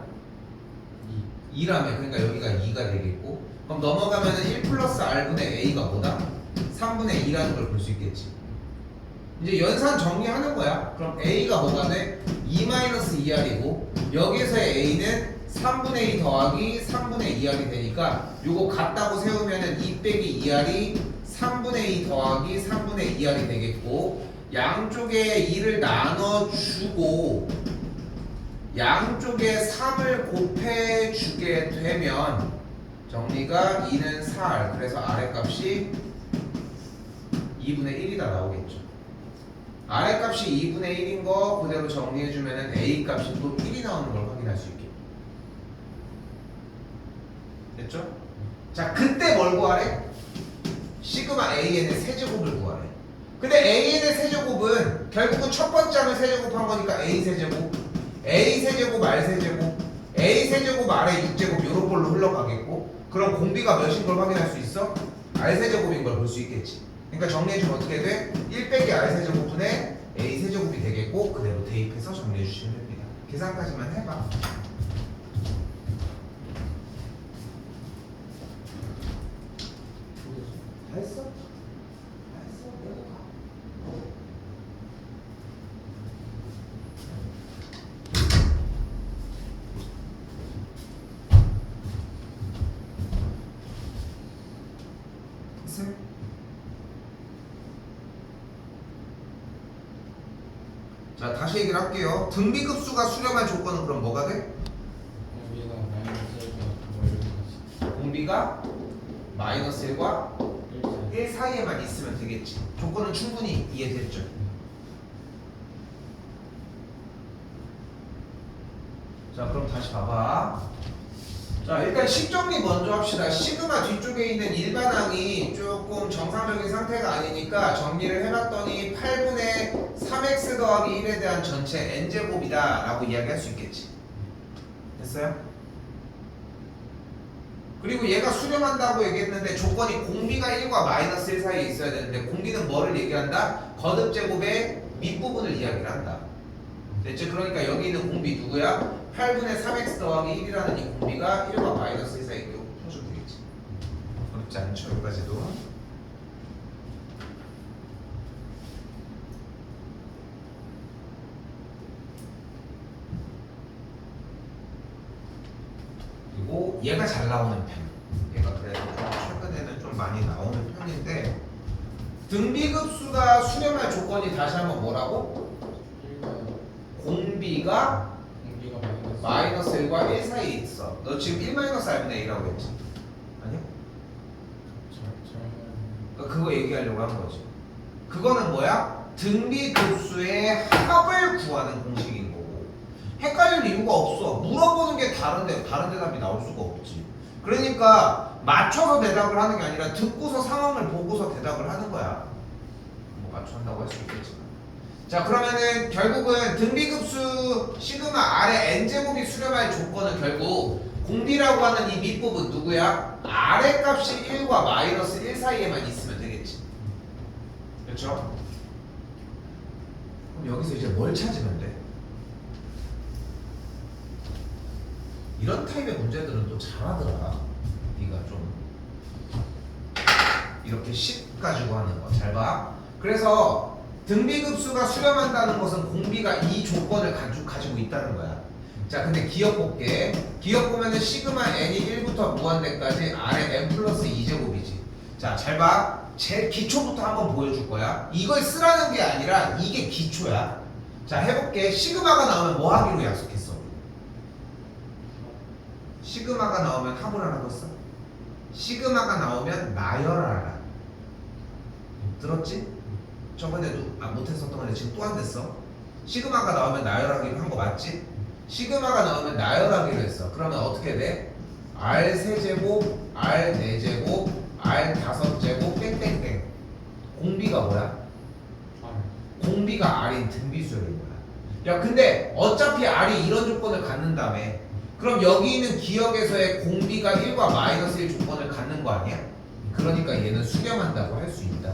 2라며. 그러니까 여기가 2가 되겠고, 그럼 넘어가면은 1+r분의 a가 뭐다? 3분의 2라는 걸 볼 수 있겠지. 이제 연산 정리하는 거야. 그럼 a가 뭐가 돼? 2-2r이고 여기에서의 a는 3분의 2 더하기 3분의 2r이 되니까 요거 같다고 세우면은 2-2r이 3분의 2 더하기 3분의 2r이 되겠고, 양쪽에 2를 나눠주고 양쪽에 3을 곱해주게 되면 정리가 2는 4r, 그래서 아래값이 2분의 1이다 나오겠죠. 아래값이 2분의 1인 거 그대로 정리해주면 a값이 또 1이 나오는 걸 확인할 수 있게 됐죠? 자 그때 뭘 구하래? 시그마 an의 세제곱을 구하래. 근데 an의 세제곱은 결국은 첫 번째 항을 세제곱한 거니까 a 세제곱, a 세제곱, r 세제곱, a 세제곱, r의 6제곱 요런 걸로 흘러가겠고, 그럼 공비가 몇인 걸 확인할 수 있어? r 세제곱인 걸 볼 수 있겠지. 그러니까 정리해주면 어떻게 돼? 1-r 세제곱분의 a 세제곱이 되겠고, 그대로 대입해서 정리해주시면 됩니다. 계산까지만 해봐. 다 했어? 됐어요? 자 다시 얘기를 할게요. 등비급수가 수렴할 조건은 그럼 뭐가 돼? 공비가 마이너스 1과 뭐 이런 거지. 공비가 마이너스 1과 1자. 1 사이에만 있으면 되겠지. 조건은 충분히 이해됐죠? 자 그럼 다시 봐봐. 자 일단 식정리 먼저 합시다. 시그마 뒤쪽에 있는 일반항이 조금 정상적인 상태가 아니니까 정리를 해봤더니 8분의 3x 더하기 1에 대한 전체 n제곱이다 라고 이야기할 수 있겠지. 됐어요? 그리고 얘가 수렴한다고 얘기했는데 조건이 공비가 1과 마이너스 1 사이에 있어야 되는데 공비는 뭐를 얘기한다? 거듭제곱의 밑부분을 이야기를 한다. 됐죠? 그러니까 여기 있는 공비 누구야? 8분의 3x 더하기 1이라는 이 공비가 1과 마이너스 1 사이에 있고 풀어주면 되겠지. 어렵지 않죠? 여기까지도. 그리고 얘가 잘 나오는 편. 얘가 그래도 최근에는 좀 많이 나오는 편인데 등비급수가 수렴할 조건이 다시 한번 뭐라고? 1과 공비가 공비가 마이너스 1과 1 사이에 있어. 너 지금 1 마이너스 R분의 A라고 했지? 아니야? 그러니까 그거 얘기하려고 한 거지. 그거는 뭐야? 등비급수의 합을 구하는 공식인 거고 헷갈릴 이유가 없어. 물어보는 게 다른데 다른 대답이 나올 수가 없지. 그러니까 맞춰서 대답을 하는 게 아니라 듣고서 상황을 보고서 대답을 하는 거야. 뭐 맞춰한다고 할 수 있겠지만. 자 그러면은 결국은 등비급수 시그마 R의 n제곱이 수렴할 조건은 결국 공비라고 하는 이 밑부분 누구야? R의 값이 1과 마이너스 1 사이에만 있으면 되겠지. 그렇죠? 그럼 여기서 이제 뭘 찾으면 돼? 이런 타입의 문제들은 또 잘하더라. 네가 좀 이렇게 식 가지고 하는 거 잘 봐. 그래서 등비급수가 수렴한다는 것은 공비가 이 조건을 가지고 있다는 거야. 자 근데 기억 볼게. 기억 보면은 시그마 n이 1부터 무한대까지 R의 n 플러스 2제곱이지. 자 잘 봐. 제일 기초부터 한번 보여줄 거야. 이걸 쓰라는 게 아니라 이게 기초야. 자 해볼게. 시그마가 나오면 뭐 하기로 약속했어? 시그마가 나오면 합을 하라고 했어? 시그마가 나오면 나열하라. 들었지? 저번에도 못했었던 건데 지금 또 안 됐어. 시그마가 나오면 나열하기로 한 거 맞지? 시그마가 나오면 나열하기로 했어. 그러면 어떻게 돼? R 세제곱, R 네제곱, R 다섯제곱, 땡땡땡. 공비가 뭐야? 공비가 R인 등비수열인 거야. 야 근데 어차피 R이 이런 조건을 갖는다며. 그럼 여기 있는 기억에서의 공비가 1과 마이너스 1 조건을 갖는 거 아니야? 그러니까 얘는 수렴한다고 할 수 있다.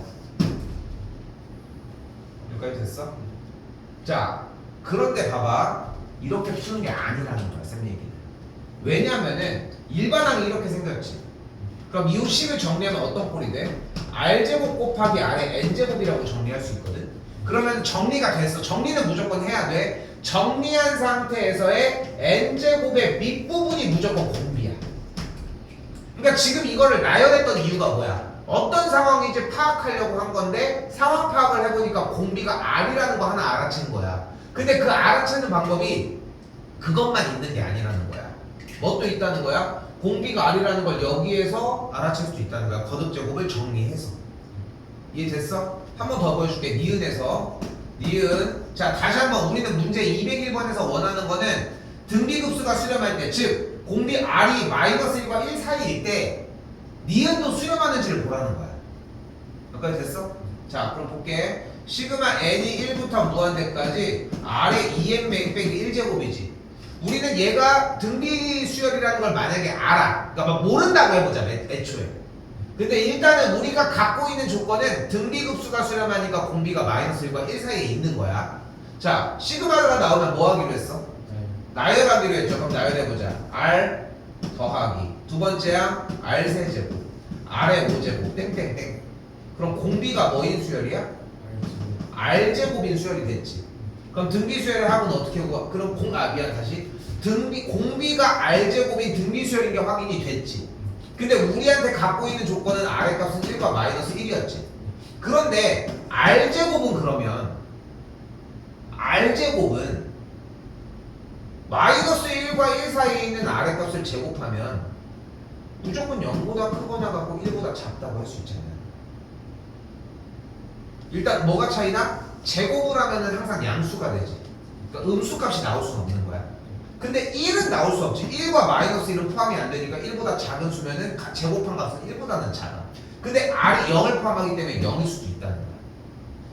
여기까지 됐어? 자 그런데 봐봐. 이렇게 푸는 게 아니라는 거야 쌤 얘기는. 왜냐면은 일반항이 이렇게 생겼지. 그럼 이 식을 정리하면 어떤 꼴이 돼? R제곱 곱하기 R의 N제곱이라고 정리할 수 있거든. 그러면 정리가 됐어. 정리는 무조건 해야 돼. 정리한 상태에서의 n제곱의 밑부분이 무조건 공비야. 그러니까 지금 이거를 나열했던 이유가 뭐야? 어떤 상황인지 파악하려고 한 건데 상황 파악을 해보니까 공비가 R이라는 거 하나 알아챈 거야. 근데 그 알아채는 방법이 그것만 있는 게 아니라는 거야. 뭐 또 있다는 거야? 공비가 R이라는 걸 여기에서 알아챌 수도 있다는 거야. 거듭제곱을 정리해서. 이해됐어? 한 번 더 보여줄게. 니은에서 니은. 자 다시 한번 우리는 문제 201번에서 원하는 거는 등비급수가 수렴할 때, 즉 공비 R이 마이너스 1과 1 사이일 때 니은도 수렴하는지를 보라는 거야. 여기까지 됐어? 자 그럼 볼게. 시그마 n이 1부터 무한대까지 R의 2n 빼기 1제곱이지. 우리는 얘가 등비수열이라는 걸 만약에 알아. 그러니까 막 모른다고 해보자 애초에. 근데 일단은 우리가 갖고 있는 조건은 등비급수가 수렴하니까 공비가 마이너스 1과 1 사이에 있는 거야. 자 시그마가 나오면 뭐 하기로 했어? 나열하기로 했죠. 그럼 나열해보자. R 더하기 두 번째 항 R 세제곱 R의 5제곱 땡땡땡. 그럼 공비가 뭐인 수열이야? R제곱인 수열이 됐지. 그럼 등비수열의 합은 어떻게 구하? 그럼 미안 다시 공비가 R제곱인 등비수열인 게 확인이 됐지. 근데 우리한테 갖고 있는 조건은 R값은 1과 마이너스 1이었지. 그런데 R제곱은 그러면 R제곱은 마이너스 1과 1 사이에 있는 R값을 제곱하면 무조건 0보다 크거나 같고 1보다 작다고 할 수 있잖아요. 일단 뭐가 차이나? 제곱을 하면은 항상 양수가 되지. 그러니까 음수값이 나올 수는 없는 거야. 근데 1은 나올 수 없지. 1과 마이너스 1은 포함이 안 되니까 1보다 작은 수면은 제곱한 값은 1보다는 작아. 근데 R이 0을 포함하기 때문에 0일 수도 있다는 거야.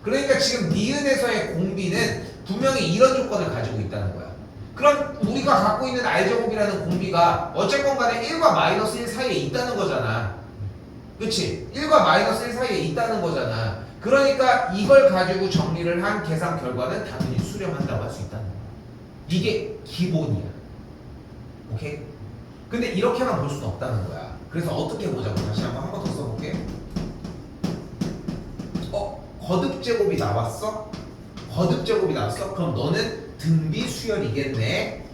그러니까 지금 니은에서의 공비는 분명히 이런 조건을 가지고 있다는 거야. 그럼 우리가 갖고 있는 R제곱이라는 공비가 어쨌건 간에 1과 마이너스 1 사이에 있다는 거잖아. 그치? 1과 마이너스 1 사이에 있다는 거잖아. 그러니까 이걸 가지고 정리를 한 계산 결과는 당연히 수렴한다고 할 수 있다는 거야. 이게 기본이야. 오케이? 근데 이렇게만 볼 수는 없다는 거야. 그래서 어떻게 보자고. 다시 한 번 더 써볼게. 거듭제곱이 나왔어? 거듭제곱이 나왔어? 그럼 너는 등비 수열이겠네.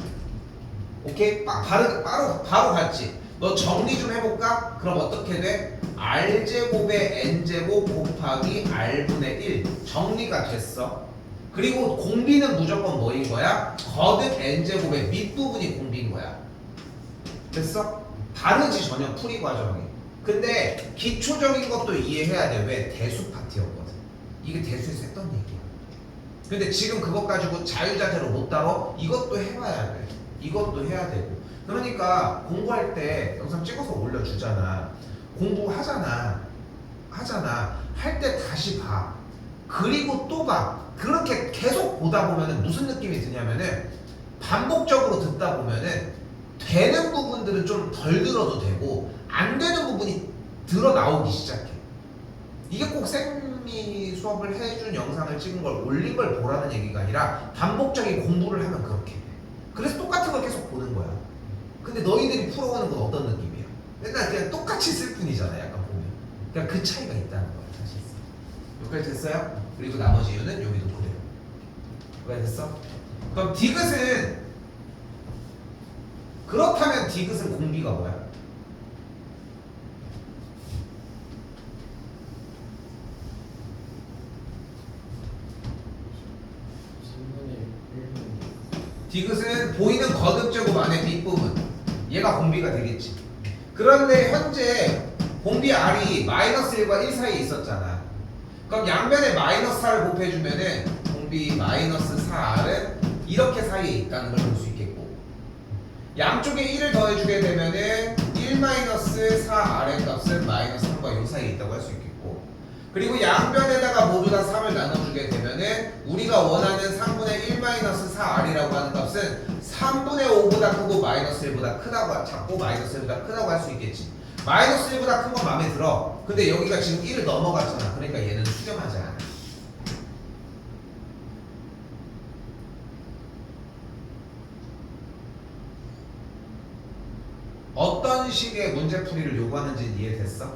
오케이? 바로 갔지. 너 정리 좀 해볼까? 그럼 어떻게 돼? R제곱의 N제곱 곱하기 R분의 1 정리가 됐어. 그리고 공비는 무조건 뭐인 거야? 거듭 N제곱의 밑부분이 공비인 거야. 됐어? 다르지 전혀 풀이 과정이. 근데 기초적인 것도 이해해야 돼. 왜? 대수 파트였거든. 이게 대수에서 했던 얘기야. 근데 지금 그것 가지고 자유자재로 못 다뤄? 이것도 해봐야 돼. 이것도 해야 되고. 그러니까 공부할 때 영상 찍어서 올려주잖아. 공부하잖아. 할 때 다시 봐. 그리고 또 봐. 그렇게 계속 보다 보면은 무슨 느낌이 드냐면은 반복적으로 듣다 보면은 되는 부분들은 좀 덜 들어도 되고 안 되는 부분이 드러 나오기 시작해. 이게 꼭 쌤이 수업을 해준 영상을 찍은 걸 올린 걸 보라는 얘기가 아니라 반복적인 공부를 하면 그렇게 돼. 그래서 똑같은 걸 계속 보는 거야. 근데 너희들이 풀어오는 건 어떤 느낌이야? 맨날 그냥 똑같이 쓸 뿐이잖아. 약간 보면. 그러니까 그 차이가 있다는 거야. 사실. 여기까지 됐어요? 그리고 나머지 이유는 여기도 그래요. 여기까지 됐어? 그럼 디귿은 그렇다면 디귿은 공비가 뭐야? 디귿은 보이는 거듭제곱 안에 뒷부분 얘가 공비가 되겠지. 그런데 현재 공비 R이 마이너스 1과 1 사이에 있었잖아. 그럼 양변에 마이너스 4를 곱해주면은 공비 마이너스 4R은 이렇게 사이에 있다는 걸 볼 수 있겠고, 양쪽에 1을 더해주게 되면은 1 마이너스 4R의 값은 마이너스 3과 요 사이에 있다고 할 수 있겠고, 그리고 양변에다가 모두 다 3을 나눠주게 되면은 우리가 원하는 3분의 1 마이너스 4R이라고 하는 값은 3분의 5보다 크고 마이너스 1보다 크다고, 작고 마이너스 1보다 크다고 할 수 있겠지. 마이너스 1보다 큰 건 마음에 들어. 근데 여기가 지금 1을 넘어갔잖아. 그러니까 얘는 수렴하지 않아. 어떤 식의 문제풀이를 요구하는지 이해됐어?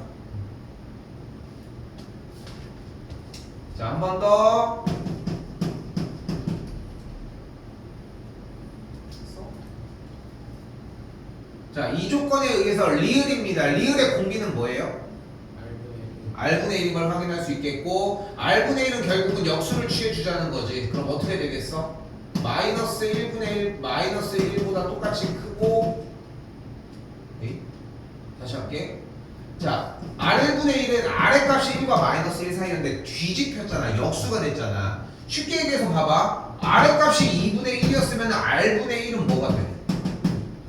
자, 한 번 더. 자, 이 조건에 의해서 리을입니다. 리을의 공비는 뭐예요? R분의 1인 걸 확인할 수 있겠고, R분의 1은 결국은 역수를 취해주자는 거지. 그럼 어떻게 되겠어? 마이너스 1분의 1, 마이너스 1보다 똑같이 크고, 에이? 다시 할게. 자, R분의 1은 R의 값이 1과 마이너스 1 사이였는데 뒤집혔잖아. 역수가 됐잖아. 쉽게 얘기해서 봐봐. R의 값이 2분의 1이었으면 R분의 1은 뭐가 돼?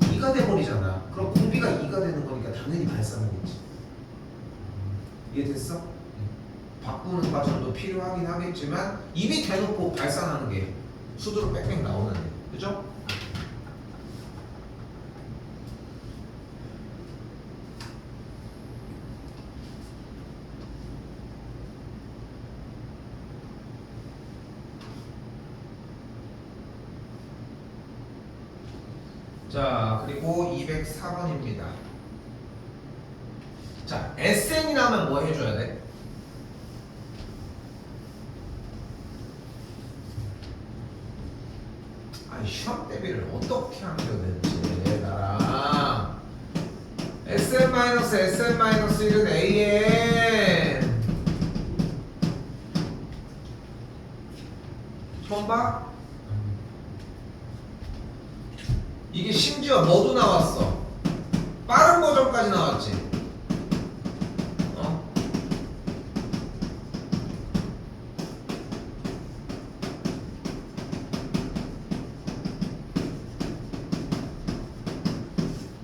2가 돼버리잖아. 그럼 공비가 2가 되는 거니까 당연히 발산하겠지. 이해됐어? 바꾸는 과정도 필요하긴 하겠지만 이미 대놓고 발산하는 게 수두로 빽빽 나오는데, 그죠? 자, 그리고 204번입니다. 자, SN이 나오면 뭐 해줘야 돼? 아니, 시험 대비를 어떻게 하면 되는지 나랑 Sn-Sn-1은 AN. 처음 봐? 이게 심지어 뭐도 나왔어. 빠른 버전까지 나왔지. 어?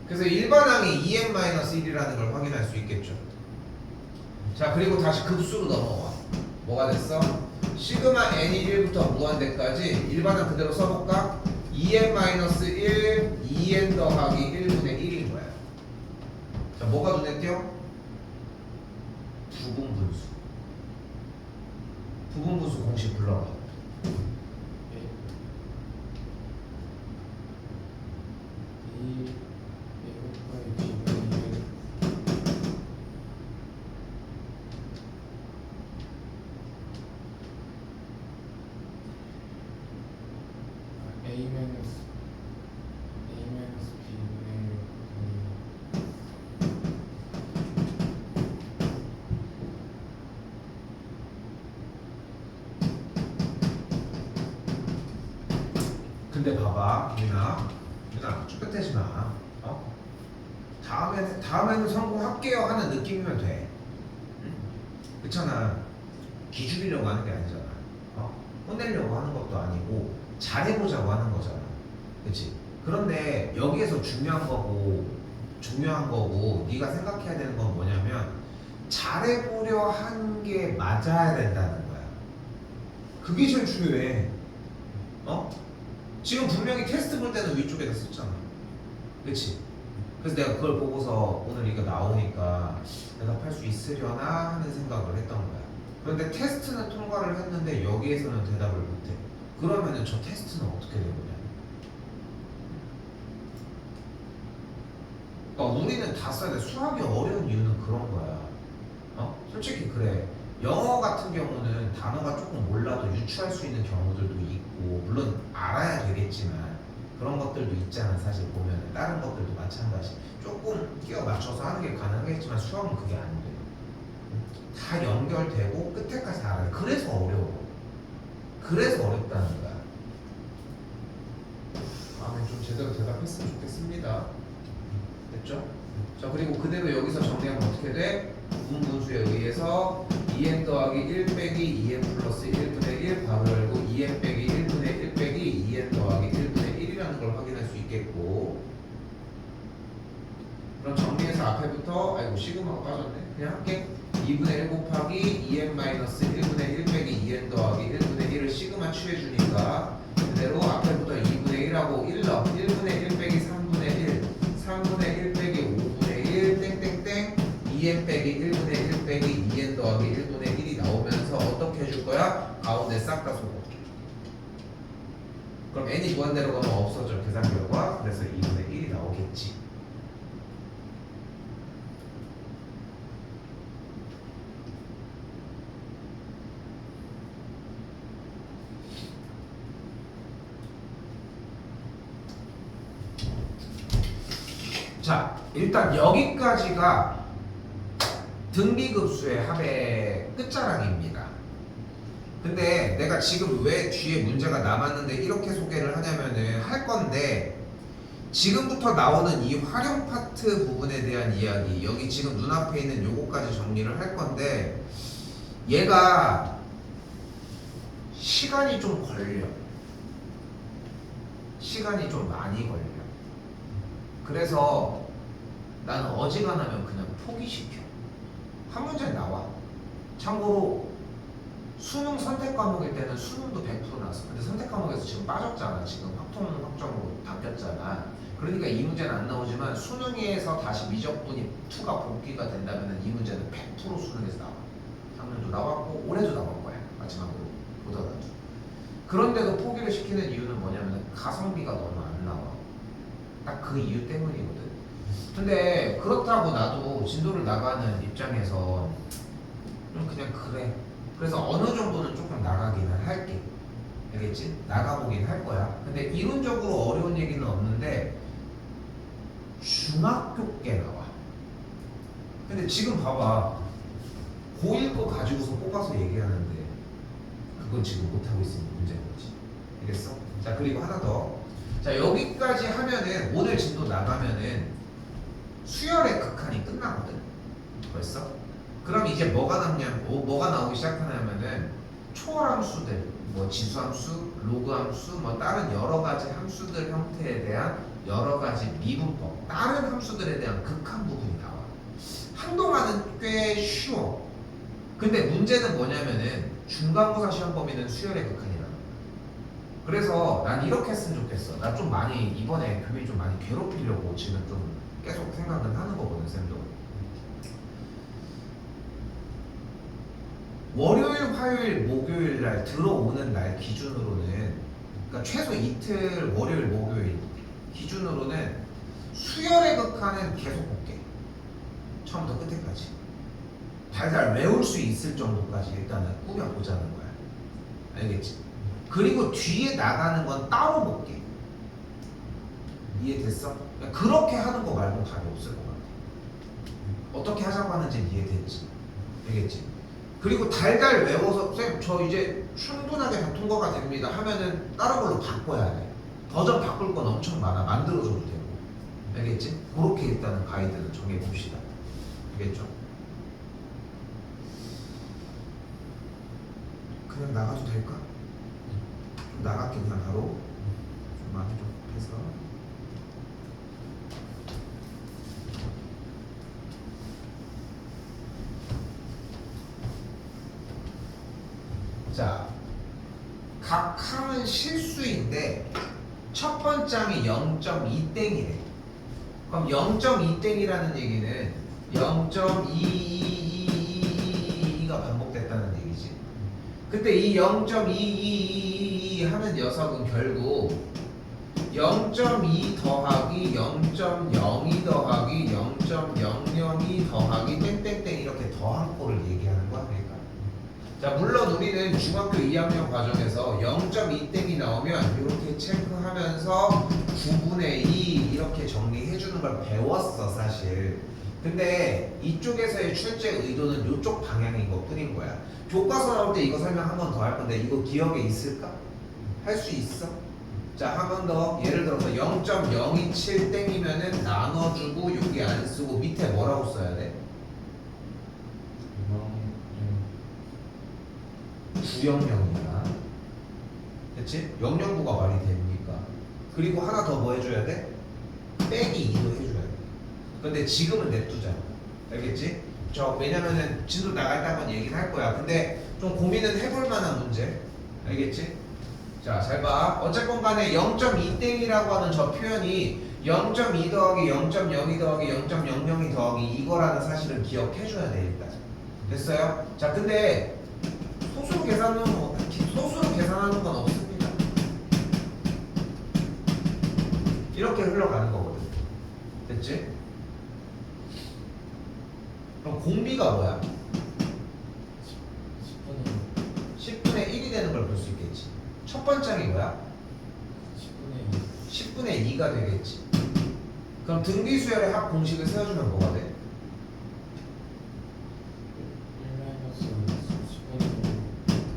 그래서 일반항이 2n-1이라는 걸 확인할 수 있겠죠. 자, 그리고 다시 급수로 넘어와. 뭐가 됐어? 시그마 n이 1부터 무한대까지 일반항 그대로 써볼까? 2n-1, 2n 더하기 1분의 1인 거야. 자, 뭐가 눈에 띄어? 부분분수. 부분분수 공식 불러봐. 근데 봐봐, 유나 쭈뼛대지 마. 어? 다음에는 성공할게요 하는 느낌이면 돼. 응? 그렇잖아. 기죽이려고 하는 게 아니잖아. 어? 혼내려고 하는 것도 아니고 잘해보자고 하는 거잖아. 그렇지? 그런데 여기에서 중요한 거고 네가 생각해야 되는 건 뭐냐면 잘해보려 한 게 맞아야 된다는 거야. 그게 제일 중요해. 어? 지금 분명히 테스트 볼 때는 위쪽에다 썼잖아. 그치? 그래서 내가 그걸 보고서 오늘 이거 나오니까 대답할 수 있으려나 하는 생각을 했던 거야. 그런데 테스트는 통과를 했는데 여기에서는 대답을 못해. 그러면은 저 테스트는 어떻게 된 거냐? 그러니까 우리는 다 써야 돼. 수학이 어려운 이유는 그런 거야. 어? 솔직히 그래. 영어 같은 경우는 단어가 조금 몰라도 유추할 수 있는 경우들도 있고 물론 알아야 되겠지만 그런 것들도 있잖아. 사실 보면 다른 것들도 마찬가지. 조금 끼워 맞춰서 하는 게 가능하겠지만 수학은 그게 안 돼. 다 연결되고 끝에까지 다 알아야 돼. 그래서 어려워. 그래서 어렵다는 거야. 다음에 좀 제대로 대답했으면 좋겠습니다. 됐죠? 자, 그리고 그대로 여기서 정리하면 어떻게 돼? 부분분수에 의해서 2n 더하기 1 빼기 2n 플러스 1분의 1 바로 열고 2n 빼기 1분의 1 빼기 2n 더하기 1분의 1이라는 걸 확인할 수 있겠고, 그럼 정리해서 앞에부터 아이고 시그마가 빠졌네. 그냥 할게. 2분의 1 곱하기 2n 마이너스 1분의 1 빼기 2n 더하기 1분의 1을 시그마 취해주니까 그대로 앞에부터 2분의 1하고 1 넣어. 1분의 1 빼기 3분의 1 3분의 1 빼기 5분의 1 땡땡땡 2n 빼기 1분의 1 빼기 2n 더하기 1분의 1이 나오면서 어떻게 해줄 거야? 가운데 싹 다 쏘고. 그럼 n이 무한대로 가면 없어져. 계산 결과. 그래서 2분의 1이 나오겠지. 자, 일단 여기까지가 등비급수의 합의 끝자락입니다. 근데 내가 지금 왜 뒤에 문제가 남았는데 이렇게 소개를 하냐면은 할 건데 지금부터 나오는 이 활용 파트 부분에 대한 이야기, 여기 지금 눈앞에 있는 요거까지 정리를 할 건데 얘가 시간이 좀 걸려. 시간이 좀 많이 걸려. 그래서 나는 어지간하면 그냥 포기시켜. 한 문제 나와. 참고로 수능 선택 과목일 때는 수능도 100% 나왔어. 근데 선택 과목에서 지금 빠졌잖아. 지금 확정으로 당겼잖아. 그러니까 이 문제는 안 나오지만 수능에서 다시 미적분이 2가 복귀가 된다면 이 문제는 100% 수능에서 나와. 작년도 나왔고 올해도 나올 거야. 마지막으로 보더라도. 그런데도 포기를 시키는 이유는 뭐냐면 가성비가 너무 안 나와. 딱 그 이유 때문이거든. 근데 그렇다고 나도 진도를 나가는 입장에서 그냥 그래. 그래서 어느 정도는 조금 나가기는 할게. 알겠지? 나가보긴 할 거야. 근데 이론적으로 어려운 얘기는 없는데 중학교 께 나와. 근데 지금 봐봐. 고1 거 가지고서 뽑아서 얘기하는데 그건 지금 못하고 있으니 문제인 거지. 알겠어? 자, 그리고 하나 더. 자, 여기까지 하면은 오늘 진도 나가면은 수열의 극한이 끝나거든. 벌써? 그럼 이제 뭐가 남냐고, 뭐가 나오기 시작하냐면은 초월함수들, 뭐 지수함수, 로그함수, 뭐 다른 여러 가지 함수들 형태에 대한 여러 가지 미분법, 다른 함수들에 대한 극한 부분이 나와. 한동안은 꽤 쉬워. 근데 문제는 뭐냐면은 중간고사 시험 범위는 수열의 극한이라는 거야. 그래서 난 이렇게 했으면 좋겠어. 나 좀 많이 이번에 교빈 좀 많이 괴롭히려고 지금 좀 계속 생각은 하는 거거든, 쌤도. 월요일, 화요일, 목요일 날 들어오는 날 기준으로는, 그러니까 최소 이틀 월요일, 목요일 기준으로는 수열의 극한은 계속 볼게. 처음부터 끝에까지. 달달 외울 수 있을 정도까지 일단은 꾸며보자는 거야. 알겠지? 그리고 뒤에 나가는 건 따로 볼게. 이해됐어? 그러니까 그렇게 하는 거 말고 답이 없을 것 같아. 어떻게 하자고 하는지 이해됐지? 알겠지? 그리고 달달 외워서 쌤 저 이제 충분하게 다 통과가 됩니다 하면은 다른 걸로 바꿔야 돼. 버전 바꿀 건 엄청 많아. 만들어줘도 되고. 알겠지? 그렇게 일단은 가이드는 정해봅시다. 알겠죠? 그냥 나가도 될까? 좀 나갈게 그냥 바로. 좀 많이 좀 해서. 자, 각 항은 실수인데 첫 번째 항이 0.2땡이래. 그럼 0.2땡이라는 얘기는 0.22222가 반복됐다는 얘기지. 근데 이 0.222 하는 녀석은 결국 0.2 더하기 0.02 더하기 0.002 더하기 땡땡땡 이렇게 더한 거를 얘기하는 거야. 그러니까. 자, 물론 우리는 중학교 2학년 과정에서 0.2땡이 나오면 이렇게 체크하면서 9분의 2 이렇게 정리해 주는 걸 배웠어 사실. 근데 이쪽에서의 출제 의도는 이쪽 방향인 것 뿐인 거야. 교과서 나올 때 이거 설명 한 번 더 할 건데 이거 기억에 있을까? 할 수 있어? 자, 한 번 더. 예를 들어서 0.027땡이면은 나눠주고 여기 안 쓰고 밑에 뭐라고 써야 돼? 구영영이야. 됐지? 009가 말이 됩니까? 그리고 하나 더 뭐 해줘야 돼? 빼기 2도 해줘야 돼. 근데 지금은 냅두자. 알겠지? 왜냐면은 진도 나갈 때 한번 얘기는 할 거야. 근데 좀 고민은 해볼 만한 문제. 알겠지? 자, 잘 봐. 어쨌건 간에 0.2땡이라고 하는 저 표현이 0.2 더하기 0.02 더하기 0.00 더하기 이거라는 사실을 기억해줘야 돼, 일단. 됐어요? 자, 근데 소수로 계산하는 건 없습니다. 이렇게 흘러가는 거거든. 됐지? 그럼 공비가 뭐야? 10분의 1이 되는 걸 볼 수 있겠지. 첫 번째 항이 뭐야? 10분의 2가 되겠지. 그럼 등비수열의 합 공식을 세워주면 뭐가 돼?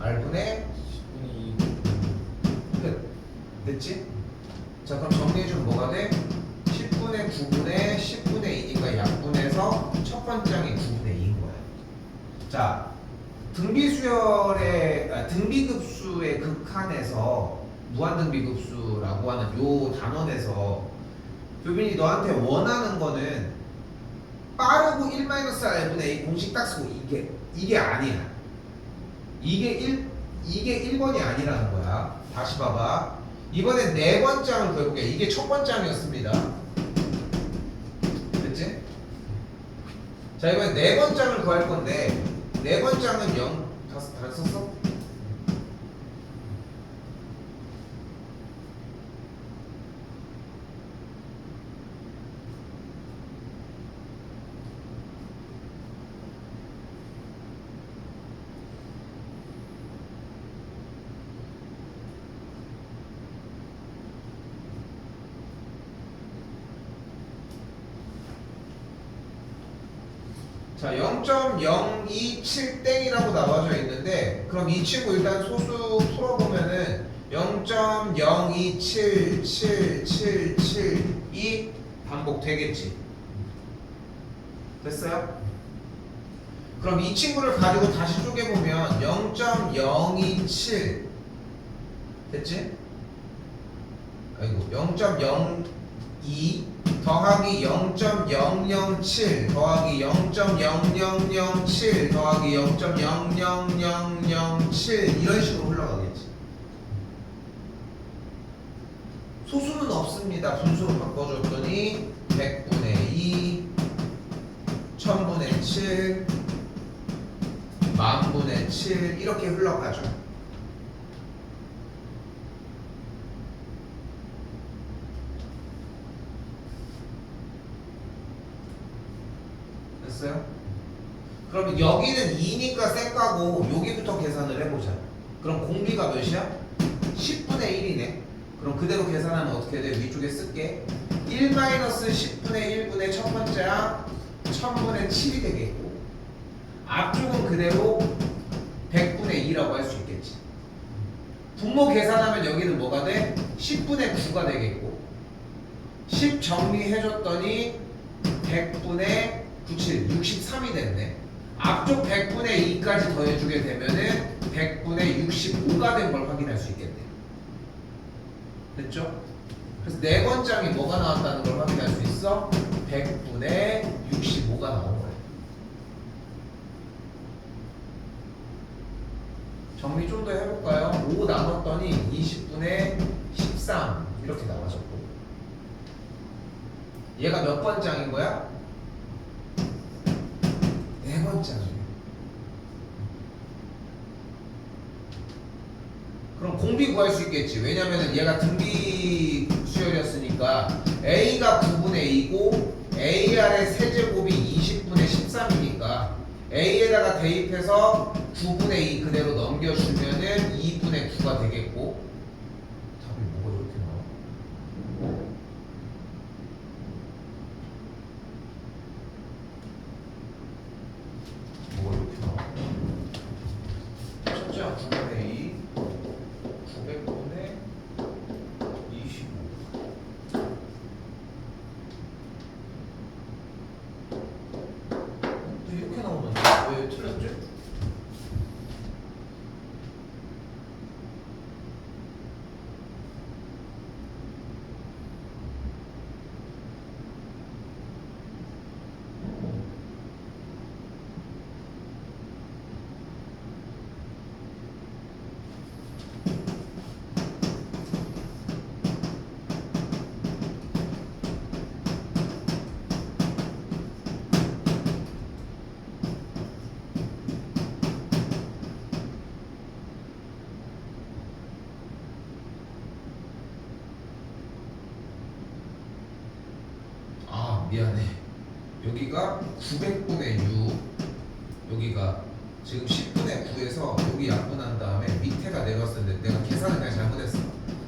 1-10분의 끝. 됐지? 자, 그럼 정리해주면 뭐가 돼? 10분의 9분의 10분의 2니까 약분해서 첫 번째 항이 9분의 2인 거야. 자, 등비급수의 극한에서 무한등비급수라고 하는 요 단원에서 교빈이 너한테 원하는 거는 빠르고 1-r분의 a 공식 딱 쓰고 이게 아니야. 이게 1번이 아니라는 거야. 다시 봐봐. 이번엔 네 번째 항을 구해볼게. 이게 첫 번째 항이었습니다. 됐지? 자, 이번엔 네 번째 항을 구할 건데 네 번째 항은 0 다 썼어? 자, 0.027땡이라고 나와져 있는데 그럼 이 친구 일단 소수 풀어보면은 0.027777이 반복되겠지. 됐어요? 그럼 이 친구를 가지고 다시 쪼개보면 0.027 됐지? 아이고 0.02 더하기 0.007 더하기 0.0007 더하기 0.00007 이런 식으로 흘러가겠지. 소수는 없습니다. 분수로 바꿔줬더니 100분의 2 1000분의 7 10,000분의 7 이렇게 흘러가죠. 됐어요? 그러면 여기는 2니까 쌩까고 여기부터 계산을 해보자. 그럼 공비가 몇이야? 10분의 1이네. 그럼 그대로 계산하면 어떻게 돼? 위쪽에 쓸게. 1-10분의 1분의 첫 번째 항 1000분의 7이 되겠고 앞쪽은 그대로 100분의 2라고 할 수 있겠지. 분모 계산하면 여기는 뭐가 돼? 10분의 9가 되겠고 10 정리해줬더니 100분의 97, 63이 됐네. 앞쪽 100분의 2까지 더해주게 되면은 100분의 65가 된 걸 확인할 수 있겠네. 됐죠? 그래서 네 번장이 뭐가 나왔다는 걸 확인할 수 있어? 100분의 65가 나온 거야. 정리 좀 더 해볼까요? 5 나눴더니 20분의 13 이렇게 나와졌고 얘가 몇 번장인 거야? 네 번장이에요. 그럼 공비 구할 수 있겠지. 왜냐면은 얘가 등비 수열이었으니까 A가 9분의 2고 AR의 세제곱이 20분의 13이니까 A에다가 대입해서 9분의 2 그대로 넘겨주면은 2분의 9가 되겠고 답이 뭐가 이렇게 나와? 뭐가 이렇게 나와? 첫째 항 9분의 2 900분의 25 이렇게 나오는데 왜 틀렸지? 미안해. 여기가 900분의 6 여기가 지금 10분의 9에서 여기 약분한 다음에 밑에가 내려왔었는데 내가 계산을 그냥 잘못했어.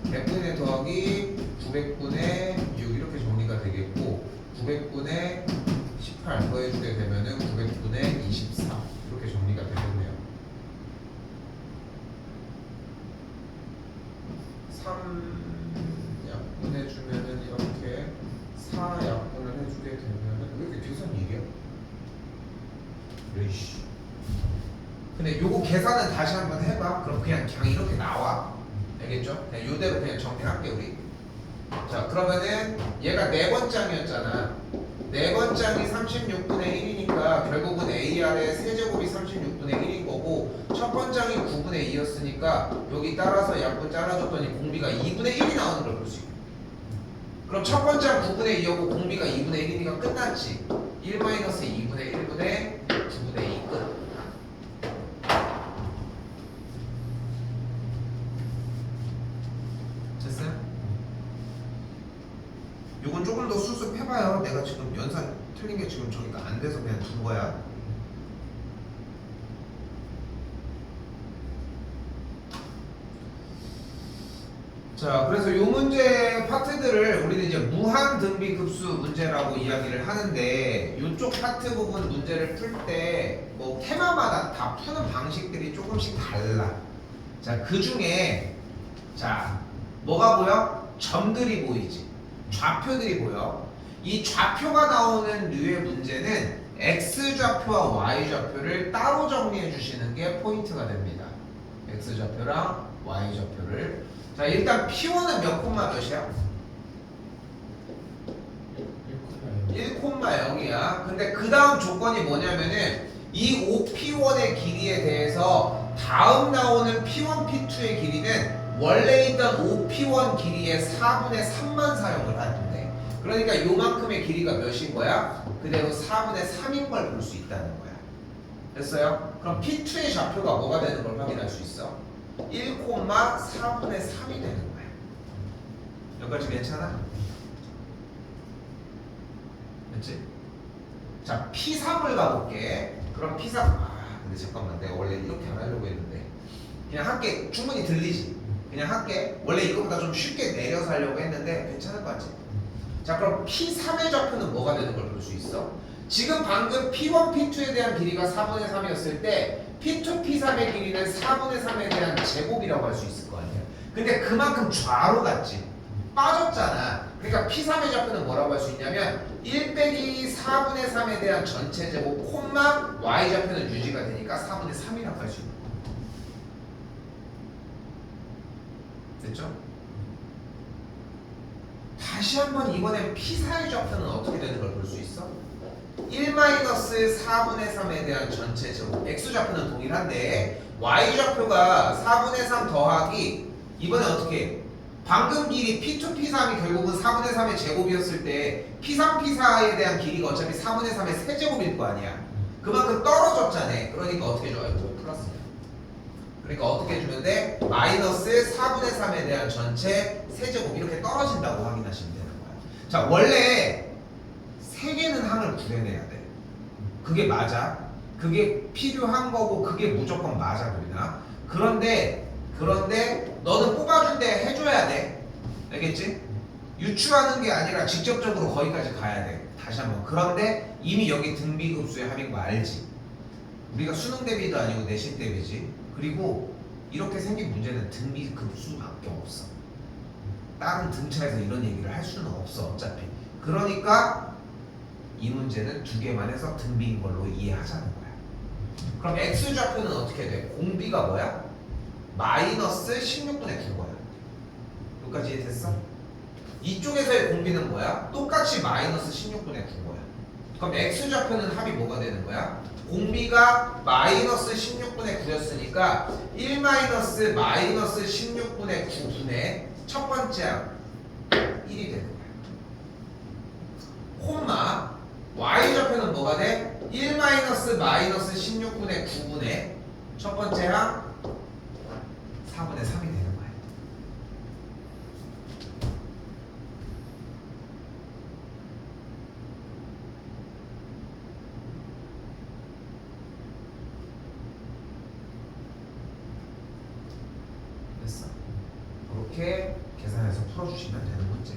100분의 더하기 900분의 6 이렇게 정리가 되겠고 900분의 18 더해주게 되면은 900분의 24 이렇게 정리가 되겠네요. 3 약분해주면은 이렇게 4 약분을 해주게 되면은 왜 이렇게 계산 얘기야? 에이씨. 근데 요거 계산은 다시 한번 해봐. 그럼 그냥 이렇게 나와. 알겠죠? 그냥 요대로 그냥 정리할게 우리. 자 그러면은 얘가 네 번장이었잖아. 네 번장이 36분의 1이니까 결국은 AR의 세제곱이 36분의 1인 거고 첫 번장이 9분의 2였으니까 여기 따라서 약분 잘라줬더니 공비가 2분의 1이 나오는 걸 볼 수 있고 그럼 첫 번장 9분의 2였고 공비가 2분의 1이니까 끝났지. 1-2분의 1분의 9분의 2 끝. 됐어요? 요건 조금 더 수습해봐요. 내가 지금 연산 틀린 게 지금 저기가 안 돼서 그냥 둔 거야. 자 자, 그래서 이 문제 파트들을 우리는 이제 무한 등비급수 문제라고 이야기를 하는데 이쪽 파트 부분 문제를 풀 때 뭐 테마마다 다 푸는 방식들이 조금씩 달라. 자, 그 중에 자, 뭐가 보여? 점들이 보이지. 좌표들이 보여. 이 좌표가 나오는 류의 문제는 X좌표와 Y좌표를 따로 정리해 주시는 게 포인트가 됩니다. X좌표랑 Y좌표를. 자, 일단 P1은 몇 콤마 몇이야? 1,0이야. 근데 그 다음 조건이 뭐냐면은 이 OP1의 길이에 대해서 다음 나오는 P1, P2의 길이는 원래 있던 OP1 길이의 4분의 3만 사용을 하는데, 그러니까 요만큼의 길이가 몇인 거야? 그대로 4분의 3인 걸 볼 수 있다는 거야. 됐어요? 그럼 P2의 좌표가 뭐가 되는 걸 확인할 수 있어? 1,4분의 3이 되는 거야. 여기까지 괜찮아? 됐지? 자, P3을 가볼게. 그럼 P3, 근데 잠깐만, 내가 원래 이렇게 안 하려고 했는데 그냥 할게. 충분히 들리지? 그냥 할게. 원래 이거보다 좀 쉽게 내려서 하려고 했는데 괜찮을 것 같지? 자, 그럼 P3의 좌표는 뭐가 되는 걸 볼 수 있어? 지금 방금 P1, P2에 대한 길이가 4분의 3이었을 때 P2, P3의 길이는 4분의 3에 대한 제곱이라고 할 수 있을 거 아니야. 근데 그만큼 좌로 갔지. 빠졌잖아. 그러니까 P3의 좌표는 뭐라고 할 수 있냐면 1 빼기 4분의 3에 대한 전체 제곱 콤마 Y좌표는 유지가 되니까 4분의 3이라고 할 수 있는 거야. 됐죠? 다시 한번 이번엔 P4의 좌표는 어떻게 되는 걸 볼 수 있어? 1-4분의 3에 대한 전체 제곱. X좌표는 동일한데 Y좌표가 4분의 3 더하기 이번에 어떻게 해? 방금 길이 P2, P3이 결국은 4분의 3의 제곱이었을 때 P3, P4에 대한 길이가 어차피 4분의 3의 세제곱일 거 아니야. 그만큼 떨어졌잖아. 그러니까 어떻게 줘요? 이거 플러스야. 그러니까 어떻게 주면 돼? 마이너스 4분의 3에 대한 전체 세제곱 이렇게 떨어진다고 확인하시면 되는 거야. 자, 원래 3개는 항을 구해내야 돼. 그게 맞아. 그게 필요한 거고 그게 무조건 맞아, 보이나? 그런데 너는 뽑아줄 때 해줘야 돼. 알겠지? 유추하는 게 아니라 직접적으로 거기까지 가야 돼. 다시 한번. 그런데 이미 여기 등비급수의 합인 거 알지? 우리가 수능 대비도 아니고 내신 대비지. 그리고 이렇게 생긴 문제는 등비급수밖에 없어. 다른 등차에서 이런 얘기를 할 수는 없어, 어차피. 그러니까 이 문제는 2개만 해서 등비인 걸로 이해하자는 거야. 그럼 X좌표는 어떻게 돼? 공비가 뭐야? 마이너스 16분의 9거야. 여기까지 이해됐어? 이쪽에서의 공비는 뭐야? 똑같이 마이너스 16분의 9거야. 그럼 X좌표는 합이 뭐가 되는 거야? 공비가 마이너스 16분의 9였으니까 1 마이너스 마이너스 16분의 9분의 첫 번째 항 1이 되는 거야. 콤마 Y좌표는 뭐가 돼? 1 마이너스 마이너스 16분의 9분의 첫 번째 항 4분의 3이 되는 거야. 됐어. 이렇게 계산해서 풀어주시면 되는 문제.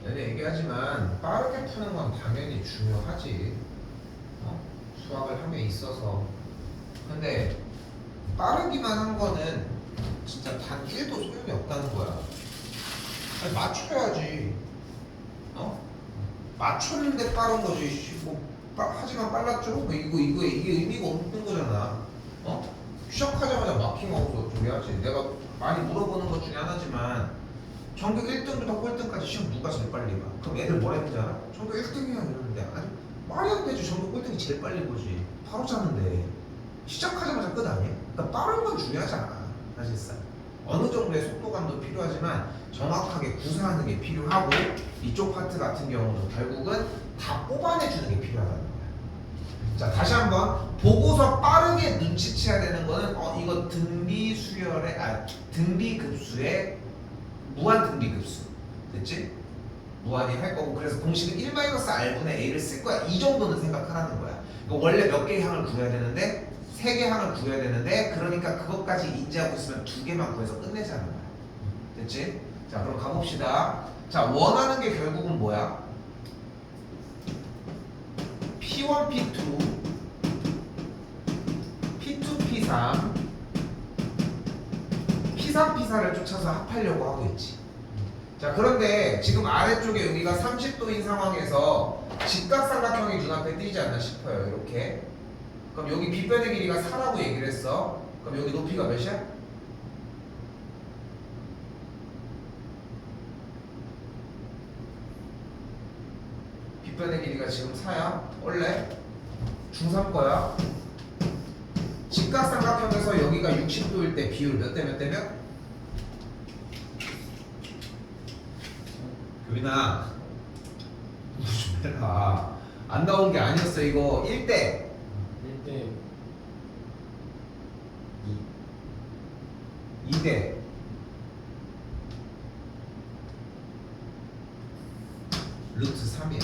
얘기하지만 빠르게 푸는 건 당연히 중요하지. 수학을 함에 있어서. 근데 빠르기만 한 거는 진짜 단 1도 소용이 없다는 거야. 아니, 맞춰야지. 맞췄는데 빠른 거지. 하지만 빨랐죠? 이게 의미가 없는 거잖아. 시작하자마자 마킹하고서 좀 해야지. 내가 많이 물어보는 것 중에 하나지만 전교 1등부터 꼴등까지 시험 누가 제일 빨리 봐? 그럼 애들 뭐라 했는지 알아? 전교 1등이야 이러는데 아니 말이 안 되지. 전교 꼴등이 제일 빨리 보지. 바로 자는데 시작하자마자 끝 아니야? 그러니까 빠른 건 중요하잖아. 사실상 어느 정도의 속도감도 필요하지만 정확하게 구사하는 게 필요하고 이쪽 파트 같은 경우는 결국은 다 뽑아내주는 게 필요하다는 거야. 자, 다시 한번 보고서 빠르게 눈치채야 되는 거는 이거 등비수열의 등비급수의 무한 등비급수. 됐지? 무한히 할 거고 그래서 공식은 1-r분의 a를 쓸 거야. 이 정도는 생각하라는 거야. 그러니까 원래 몇 개의 항을 구해야 되는데 3개 항을 구해야 되는데 그러니까 그것까지 인지하고 있으면 2개만 구해서 끝내자는 거야. 됐지? 자 그럼 가봅시다. 자 원하는 게 결국은 뭐야? P1, P2, P2, P3, P3, P4를 쫓아서 합하려고 하고 있지. 자 그런데 지금 아래쪽에 여기가 30도인 상황에서 직각삼각형이 눈앞에 띄지 않나 싶어요. 이렇게. 그럼 여기 빗변의 길이가 4라고 얘기를 했어. 그럼 여기 높이가 몇이야? 빗변의 길이가 지금 4야. 원래 중3 거야. 직각삼각형에서 여기가 60도일 때 비율 몇 대 몇 대 몇? 교빈아 좀 해라. 안 나온 게 아니었어 이거. 1대 1대 2대 루트 3이야.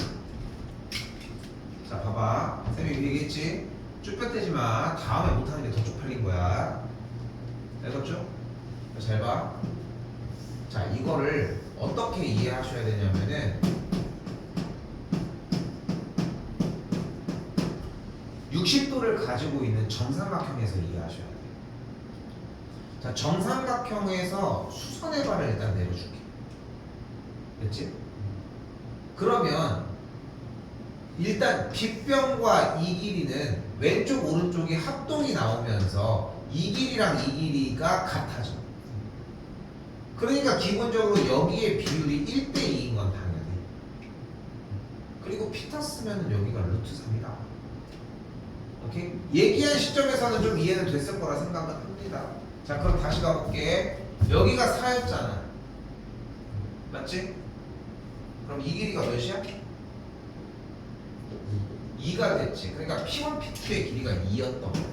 자 봐봐. 쌤이 얘기했지? 쭈뼛대지 마. 다음에 못하는 게 더 쪽팔린 거야. 알겠죠? 잘 봐. 자 이거를 어떻게 이해하셔야 되냐면은 60도를 가지고 있는 정삼각형에서 이해하셔야 돼요. 자 정삼각형에서 수선의 발을 일단 내려줄게. 됐지? 그러면 일단 빗변과 이 길이는 왼쪽 오른쪽이 합동이 나오면서 이 길이랑 이 길이가 같아져. 그러니까 기본적으로 여기에 비율이 1대2인 건 당연히. 그리고 피타 쓰면은 여기가 루트 3이다. 오케이? 얘기한 시점에서는 좀 이해는 됐을 거라 생각은 합니다. 자 그럼 다시 가볼게. 여기가 4였잖아. 맞지? 그럼 이 길이가 몇이야? 2가 됐지. 그러니까 P1, P2의 길이가 2였던 거야.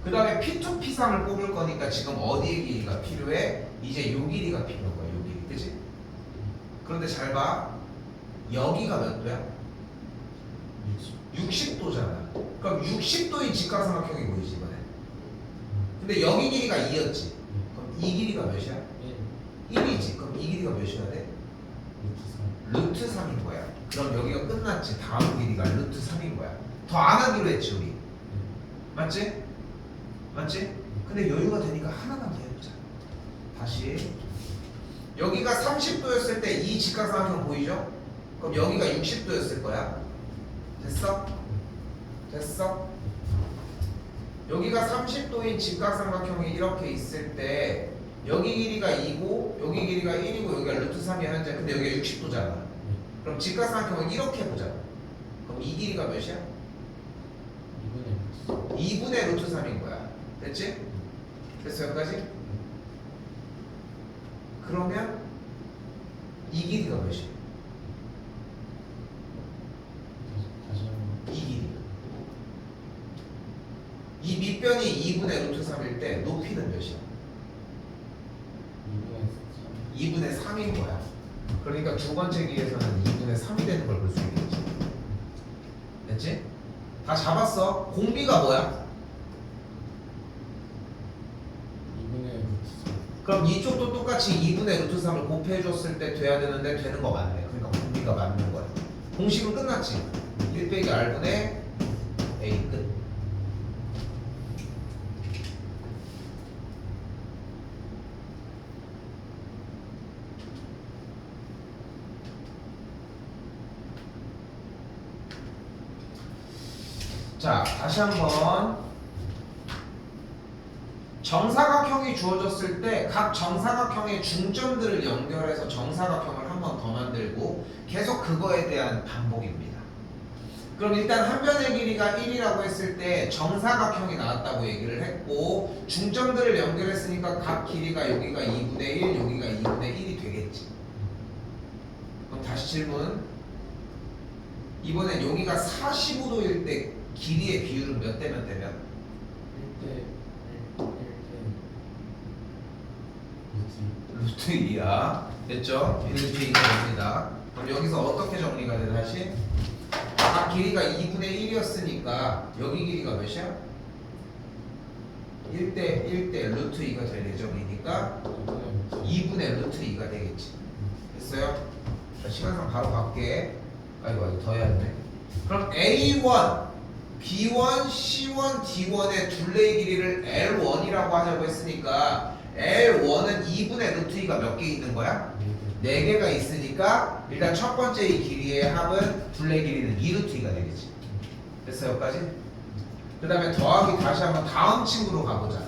그 다음에 P2, P3을 뽑을 거니까 지금 어디의 길이가 필요해? 이제 요 길이가 필요한 거야. 요 길이. 그치? 그런데 잘 봐. 여기가 몇 도야? 60도잖아. 그럼 60도의 직각삼각형이 보이지 이번에. 근데 여기 길이가 2였지. 그럼 이 길이가 몇이야? 1이지. 그럼 이 길이가 몇이어야 돼? 루트 3인 거야. 그럼 여기가 끝났지. 다음 길이가 루트 3인 거야. 더 안 하기로 했지 우리. 맞지? 맞지? 근데 여유가 되니까 하나만 더 해보자. 다시 여기가 30도였을 때 이 직각삼각형 보이죠? 그럼 여기가 60도였을 거야. 됐어? 됐어? 여기가 30도인 직각삼각형이 이렇게 있을 때 여기 길이가 2고 여기 길이가 1이고 여기가 루트 3이야 현재. 근데 여기가 60도잖아. 그럼 직각삼각형을 이렇게 보자. 그럼 이 길이가 몇이야? 2분의 루트 3인 거야. 됐지? 됐어 여기까지? 그러면 이 길이가 몇이야? 이 길이. 이 밑변이 2분의 루트 3일 때 높이는 몇이야? 2분의 3인 거야. 그러니까 두 번째 기에서는 2분의 3이 되는 걸 볼 수 있겠지. 됐지? 다 잡았어. 공비가 뭐야? 2분의 루트 3. 그럼 이쪽도 똑같이 2분의 루트 3을 곱해줬을 때 돼야 되는데 되는 거 맞네. 그러니까 공비가 맞는 거야. 공식은 끝났지. 1 빼기 R분의 A 끝. 자, 다시 한번 정사각형이 주어졌을 때 각 정사각형의 중점들을 연결해서 정사각형을 한 번 더 만들고 계속 그거에 대한 반복입니다. 그럼 일단 한 변의 길이가 1이라고 했을 때 정사각형이 나왔다고 얘기를 했고 중점들을 연결했으니까 각 길이가 여기가 2분의 1, 여기가 2분의 1이 되겠지. 그럼 다시 질문. 이번엔 여기가 45도일 때 길이의 비율은 몇 대 몇 대면? 1대 1대 루트 2야. 됐죠? 루트 2가 됩니다. 그럼 여기서 어떻게 정리가 돼 다시? 아 길이가 2분의 1이었으니까 여기 길이가 몇이야? 1대 1대 루트 2가 될 예정이니까 2분의 루트 2가 되겠지. 됐어요? 자, 시간상 바로 갈게. 아이고 더 해야 되네. 그럼 A1, B1, C1, D1의 둘레의 길이를 L1이라고 하자고 했으니까 L1은 2분의 루트 2가 몇 개 있는 거야? 4개가 있으니까 일단 첫 번째 이 길이의 합은 둘레 길이는 2루트 2가 되겠지. 됐어요? 여기까지? 그 다음에 더하기 다시 한번 다음 친구로 가보자.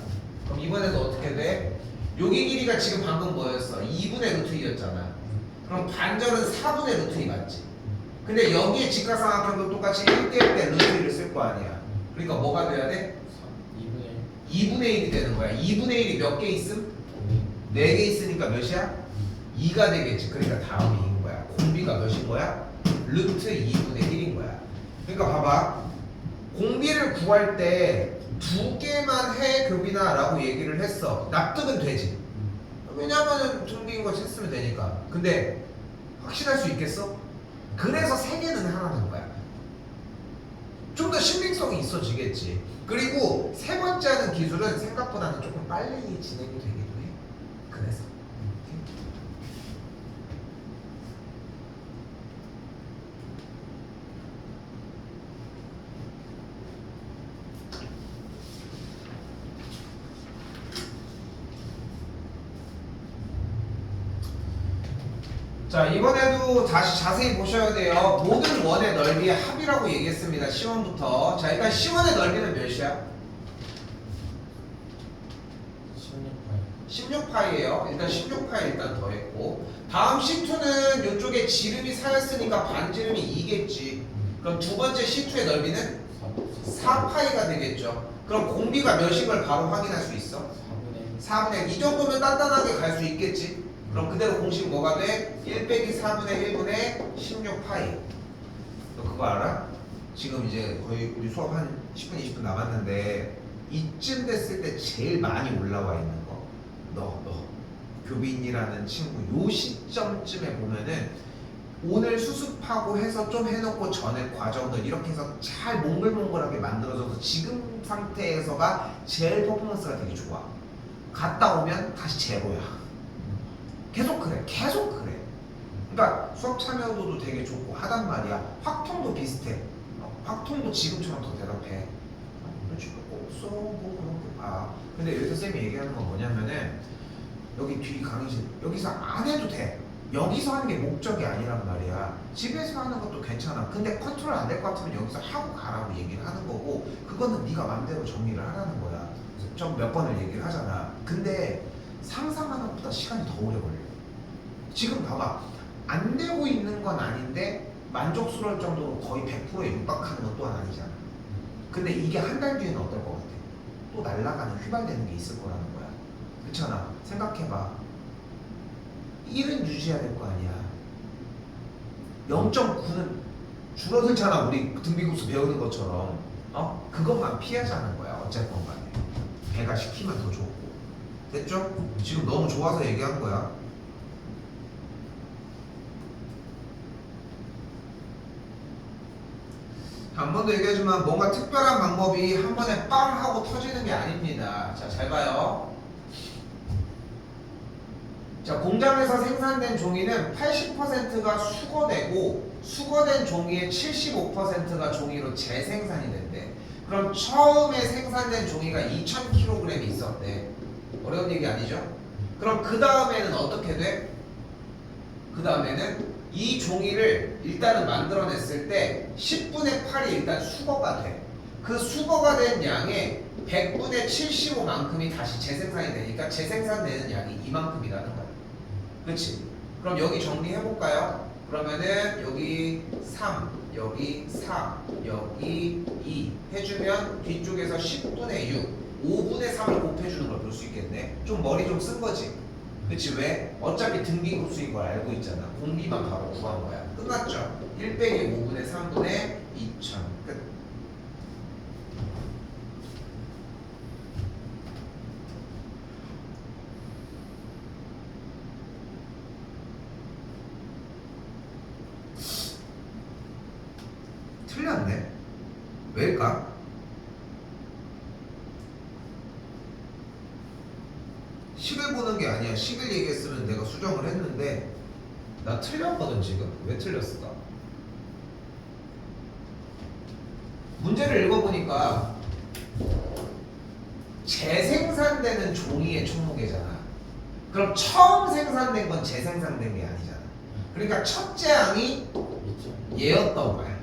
그럼 이번에도 어떻게 돼? 여기 길이가 지금 방금 뭐였어? 2분의 루트 2였잖아. 그럼 반절은 4분의 루트 2 맞지? 근데 여기에 직각삼각형도 똑같이 1대 1대 루트 2를 쓸 거 아니야. 그러니까 뭐가 돼야 돼? 2분의 1이 되는 거야. 2분의 1이 몇 개 있음? 4개 있으니까 몇이야? 2가 되겠지. 그러니까 다음이 2인 거야. 공비가 몇인 거야? 루트 2분의 1인 거야. 그러니까 봐봐. 공비를 구할 때 2개만 해 교빈아 라고 얘기를 했어. 납득은 되지. 왜냐하면 등비인 거 했으면 되니까. 근데 확신할 수 있겠어? 그래서 3개는 하나는 거야. 좀 더 신빙성이 있어지겠지. 그리고 세 번째 하는 기술은 생각보다는 조금 빨리 진행이 되기도 해. 그래서 자 이번에도 다시 자세히 보셔야 돼요. 모든 원의 넓이의 합이라고 얘기했습니다. C1부터. 자 일단 C1의 넓이는 몇이야? 16파이예요. 일단 16파이 일단 더했고 다음 C2는 이쪽에 지름이 4였으니까 반지름이 2겠지. 그럼 두 번째 C2의 넓이는 4파이가 되겠죠. 그럼 공비가 몇인 걸 바로 확인할 수 있어? 4분의 1. 이 정도면 단단하게 갈 수 있겠지. 그럼 그대로 공식 뭐가 돼? 1 빼기 4분의 1분의 16파이. 너 그거 알아? 지금 이제 거의 우리 수업 한 10분 20분 남았는데 이쯤 됐을 때 제일 많이 올라와 있는 거 너 교빈이라는 친구 요 시점쯤에 보면은 오늘 수습하고 해서 좀 해놓고 전에 과정들 이렇게 해서 잘 몽글몽글하게 만들어져서 지금 상태에서가 제일 퍼포먼스가 되게 좋아. 갔다 오면 다시 제로야. 계속 그래. 그러니까 수업 참여도도 되게 좋고 하단 말이야. 확통도 비슷해. 확통도 지금처럼 더 대답해. 그렇지 없어 뭐 그렇게 봐. 근데 여기서 쌤이 얘기하는 건 뭐냐면은 여기 뒤 강의실 여기서 안 해도 돼. 여기서 하는 게 목적이 아니란 말이야. 집에서 하는 것도 괜찮아. 근데 컨트롤 안 될 것 같으면 여기서 하고 가라고 얘기를 하는 거고 그거는 네가 맘대로 정리를 하라는 거야. 좀 몇 번을 얘기를 하잖아. 근데 상상하는 것보다 시간이 더 오래 걸려. 지금 봐봐. 안 되고 있는 건 아닌데 만족스러울 정도로 거의 100%에 육박하는 건 또한 아니잖아. 근데 이게 한 달 뒤에는 어떨 것 같아? 또 날아가는 휘발되는 게 있을 거라는 거야. 그렇잖아. 생각해봐. 1은 유지해야 될 거 아니야. 0.9는 줄어들잖아. 우리 등비급수 배우는 것처럼. 그것만 피하자는 거야. 어쨌건 간에. 배가 시키면 더 좋고. 됐죠? 지금 너무 좋아서 얘기한 거야. 한 번 더 얘기하지만 뭔가 특별한 방법이 한 번에 빵 하고 터지는 게 아닙니다. 자, 잘 봐요. 자, 공장에서 생산된 종이는 80%가 수거되고 수거된 종이의 75%가 종이로 재생산이 된대. 그럼 처음에 생산된 종이가 2000kg이 있었대. 어려운 얘기 아니죠? 그럼 그 다음에는 어떻게 돼? 그 다음에는 이 종이를 일단은 만들어냈을 때 10분의 8이 일단 수거가 돼. 그 수거가 된 양의 100분의 75만큼이 다시 재생산이 되니까 재생산되는 양이 이만큼이라는 거야. 그치? 그럼 여기 정리해볼까요? 그러면은 여기 3, 여기 4, 여기 2 해주면 뒤쪽에서 10분의 6, 5분의 3을 곱해주는 걸 볼 수 있겠네. 좀 머리 좀 쓴 거지? 그치? 왜? 어차피 등비급수인 걸 알고 있잖아. 공비만 바로 구한 거야. 끝났죠? 1 빼기 5분의 3분의 2000 끝. 틀렸네. 왜일까? 식을 보는 게 아니야. 식을 얘기했으면 내가 수정을 했는데 나 틀렸거든 지금. 왜 틀렸을까? 문제를 읽어보니까 재생산되는 종이의 총무게잖아. 그럼 처음 생산된 건 재생산된 게 아니잖아. 그러니까 첫째 항이 있죠. 얘였던 거야.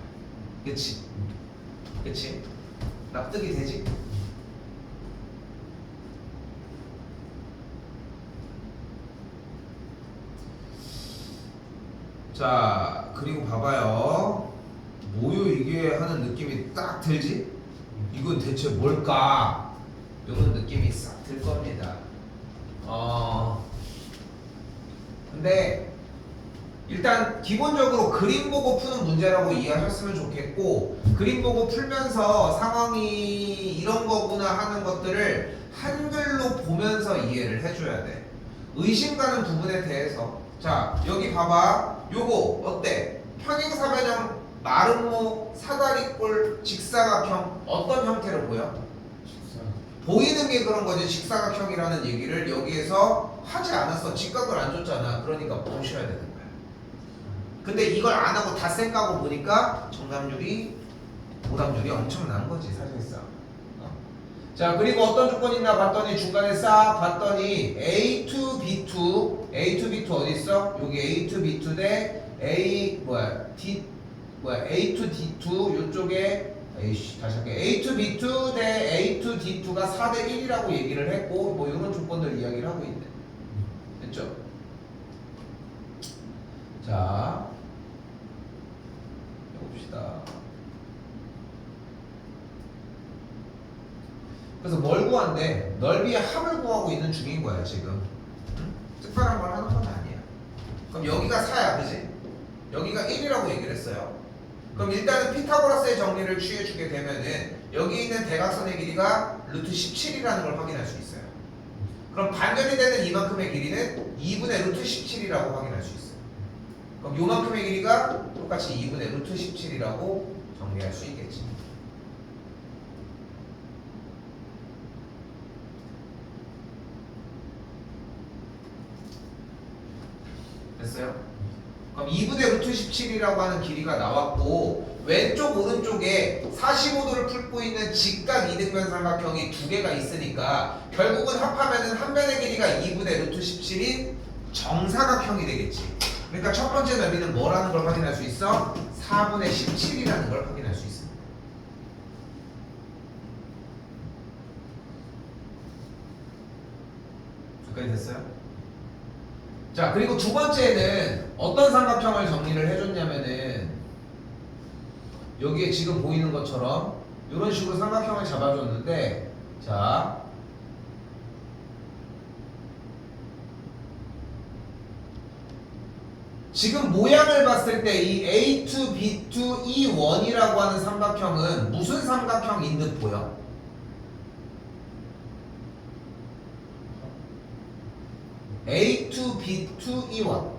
그치? 그치? 납득이 되지? 자, 그리고 봐봐요. 뭐요 이게 하는 느낌이 딱 들지? 이건 대체 뭘까? 이런 느낌이 싹 들 겁니다. 근데 일단 기본적으로 그림 보고 푸는 문제라고 이해하셨으면 좋겠고, 그림 보고 풀면서 상황이 이런 거구나 하는 것들을 한글로 보면서 이해를 해줘야 돼. 의심 가는 부분에 대해서. 자, 여기 봐봐. 요거 어때? 평행사변형 마름모 사다리꼴 직사각형 어떤 형태로 보여? 식사. 보이는 게 그런 거지. 직사각형이라는 얘기를 여기에서 하지 않았어. 직각을 안 줬잖아. 그러니까 보셔야 되는 거야. 근데 이걸 안 하고 다 쌩 까고 보니까 정답률이 오답률이 엄청난 거지 사실상. 자, 그리고 어떤 조건이 있나 봤더니 중간에 싹 봤더니 A2, B2, A2, B2 어디 있어? 여기 A2, B2 대 A2, D2 요쪽에 다시 할게. A2, B2 대 A2, D2가 4대 1이라고 얘기를 했고 뭐 이런 조건들 이야기를 하고 있네. 됐죠? 자, 해봅시다. 그래서 뭘 구한대? 넓이의 합을 구하고 있는 중인 거야 지금. 응? 특별한 걸 하는 건 아니야. 그럼 여기가 4야, 그지? 여기가 1이라고 얘기를 했어요. 그럼 일단은 피타고라스의 정리를 취해주게 되면은 여기 있는 대각선의 길이가 루트 17이라는 걸 확인할 수 있어요. 그럼 반전이 되는 이만큼의 길이는 2분의 루트 17이라고 확인할 수 있어요. 그럼 요만큼의 길이가 똑같이 2분의 루트 17이라고 정리할 수 있겠지. 됐어요? 그럼 2분의 루트 17이라고 하는 길이가 나왔고 왼쪽 오른쪽에 45도를 풀고 있는 직각 이등변 삼각형이 두 개가 있으니까 결국은 합하면은 한 변의 길이가 2분의 루트 17인 정사각형이 되겠지. 그러니까 첫 번째 넓이는 뭐라는 걸 확인할 수 있어? 4분의 17이라는 걸 확인할 수 있습니다. 여기까지 됐어요? 자, 그리고 두 번째는 어떤 삼각형을 정리를 해줬냐면은 여기에 지금 보이는 것처럼 이런 식으로 삼각형을 잡아줬는데, 자, 지금 모양을 봤을 때 이 A2, B2, E1이라고 하는 삼각형은 무슨 삼각형인 듯 보여? A2, B2, E1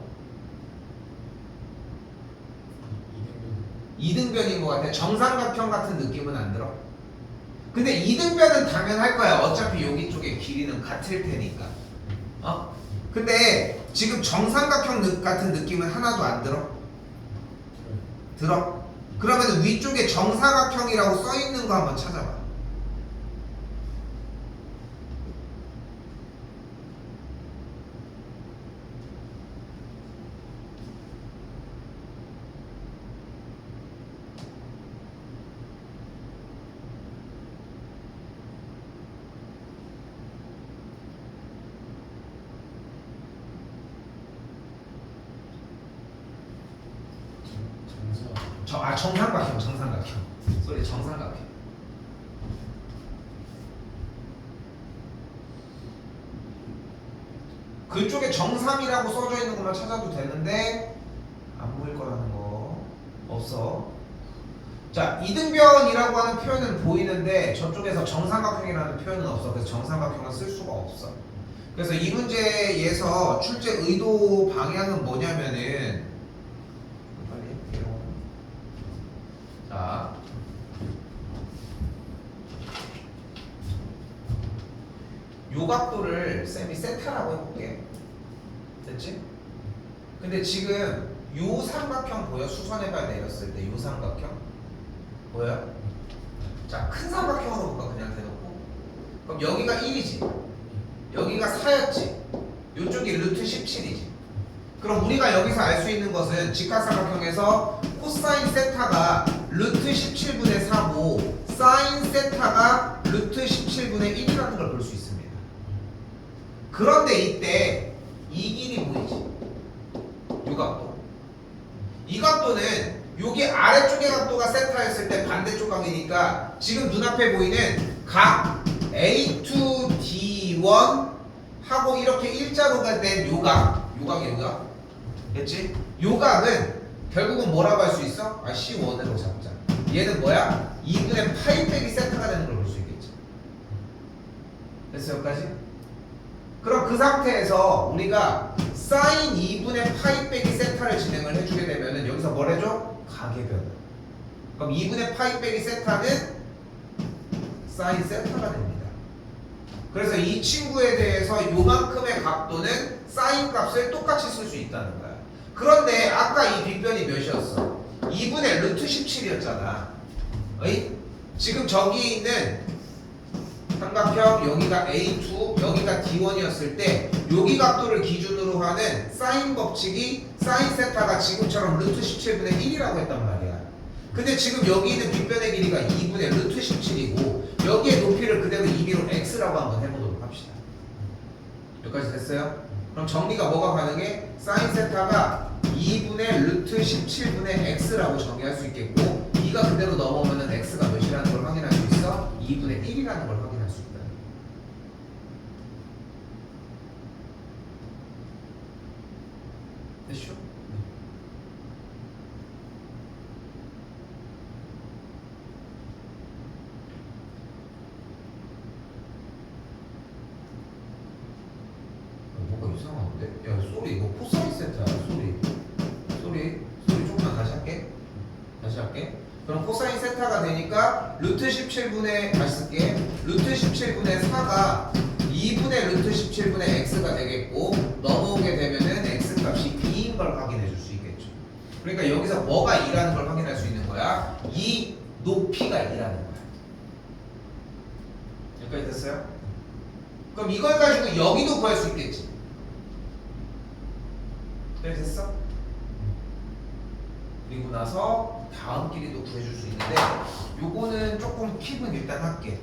이등변인 것 같아. 정삼각형 같은 느낌은 안 들어? 근데 이등변은 당연할 거야. 어차피 여기 쪽에 길이는 같을 테니까. 근데 지금 정삼각형 같은 느낌은 하나도 안 들어? 들어? 그러면 위쪽에 정사각형이라고 써있는 거 한번 찾아봐. 정삼각형. 소리 정삼각형. 그쪽에 정삼이라고 써져 있는 것만 찾아도 되는데 안 보일 거라는 거 없어. 자, 이등변이라고 하는 표현은 보이는데 저쪽에서 정삼각형이라는 표현은 없어. 그래서 정삼각형은 쓸 수가 없어. 그래서 이 문제에서 출제 의도 방향은 뭐냐면은 자, 각도를 쌤이 세타라고 해볼게. 됐지? 근데 지금 요 삼각형 보여? 수선해발 내렸을 때 요 삼각형 보여요? 자, 큰 삼각형으로 볼까? 그냥 대놓고. 그럼 여기가 1이지, 여기가 4였지, 요쪽이 루트 17이지. 그럼 우리가 여기서 알 수 있는 것은 직각삼각형에서 코사인 세타가 루트 17분의 4고 사인 세타가 루트 17분의 1이라는 걸 볼 수 있습니다. 그런데 이때 이 길이 보이지? 요 각도. 이 각도는 여기 아래쪽의 각도가 세타였을 때 반대쪽 각이니까 지금 눈앞에 보이는 각 A2D1 하고 이렇게 일자로가 된 요각, 요각. 됐지? 요각은 결국은 뭐라고 할 수 있어? C1으로 잡자. 얘는 뭐야? 2분의 파이 빼기 세타가 되는 걸 볼 수 있겠지. 됐어 여기까지? 그럼 그 상태에서 우리가 사인 2분의 파이 빼기 세타를 진행을 해주게 되면은 여기서 뭘 해줘? 각의 변화. 그럼 2분의 파이 빼기 세타는 사인 세타가 됩니다. 그래서 이 친구에 대해서 요만큼의 각도는 사인 값을 똑같이 쓸 수 있다는 거야. 그런데 아까 이 빗변이 몇이었어? 2분의 루트 17이었잖아. 지금 저기 있는 삼각형 여기가 A2, 여기가 D1이었을 때 여기 각도를 기준으로 하는 사인 법칙이 사인 세타가 지금처럼 루트 17분의 1이라고 했단 말이야. 근데 지금 여기 있는 빗변의 길이가 2분의 루트 17이고 여기에 높이를 그대로 임의로 x라고 한번 해보도록 합시다. 여기까지 됐어요? 그럼 정리가 뭐가 가능해? 사인 세타가 2분의 루트 17분의 x라고 정의할 수 있겠고 2가 그대로 넘어오면 x가 몇이라는 걸 확인할 수 있어? 2분의 1이라는 걸 확인할 수 있다. 됐죠? 뭔가 이상한데? 야 소리 이거 코사인 세타야. 소리 조금만 다시 할게. 그럼 코사인 세타가 되니까 루트 17분의 다시 쓸게. 루트 17분의 4가 2분의 루트 17분의 x가 되겠고 넘어오게 되면은 x 값이 b인 걸 확인해 줄 수 있겠죠. 그러니까 여기서 뭐가 2라는 걸 확인할 수 있는 거야? 이 높이가 2라는 거야. 여기까지 됐어요? 그럼 이걸 가지고 여기도 구할 수 있겠지. 네, 됐어? 그리고 나서 다음 길이도 구해줄 수 있는데 요거는 조금 킵은 일단 할게.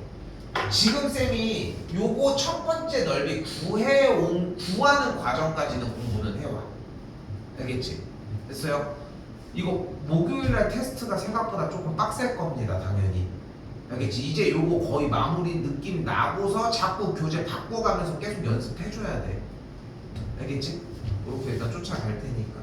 지금 쌤이 요거 첫 번째 넓이 구하는 과정까지는 공부는 해와. 알겠지? 됐어요? 이거 목요일날 테스트가 생각보다 조금 빡셀 겁니다. 당연히. 알겠지? 이제 요거 거의 마무리 느낌 나고서 자꾸 교재 바꿔가면서 계속 연습해줘야 돼. 알겠지? 이렇게 일단 쫓아갈 테니까.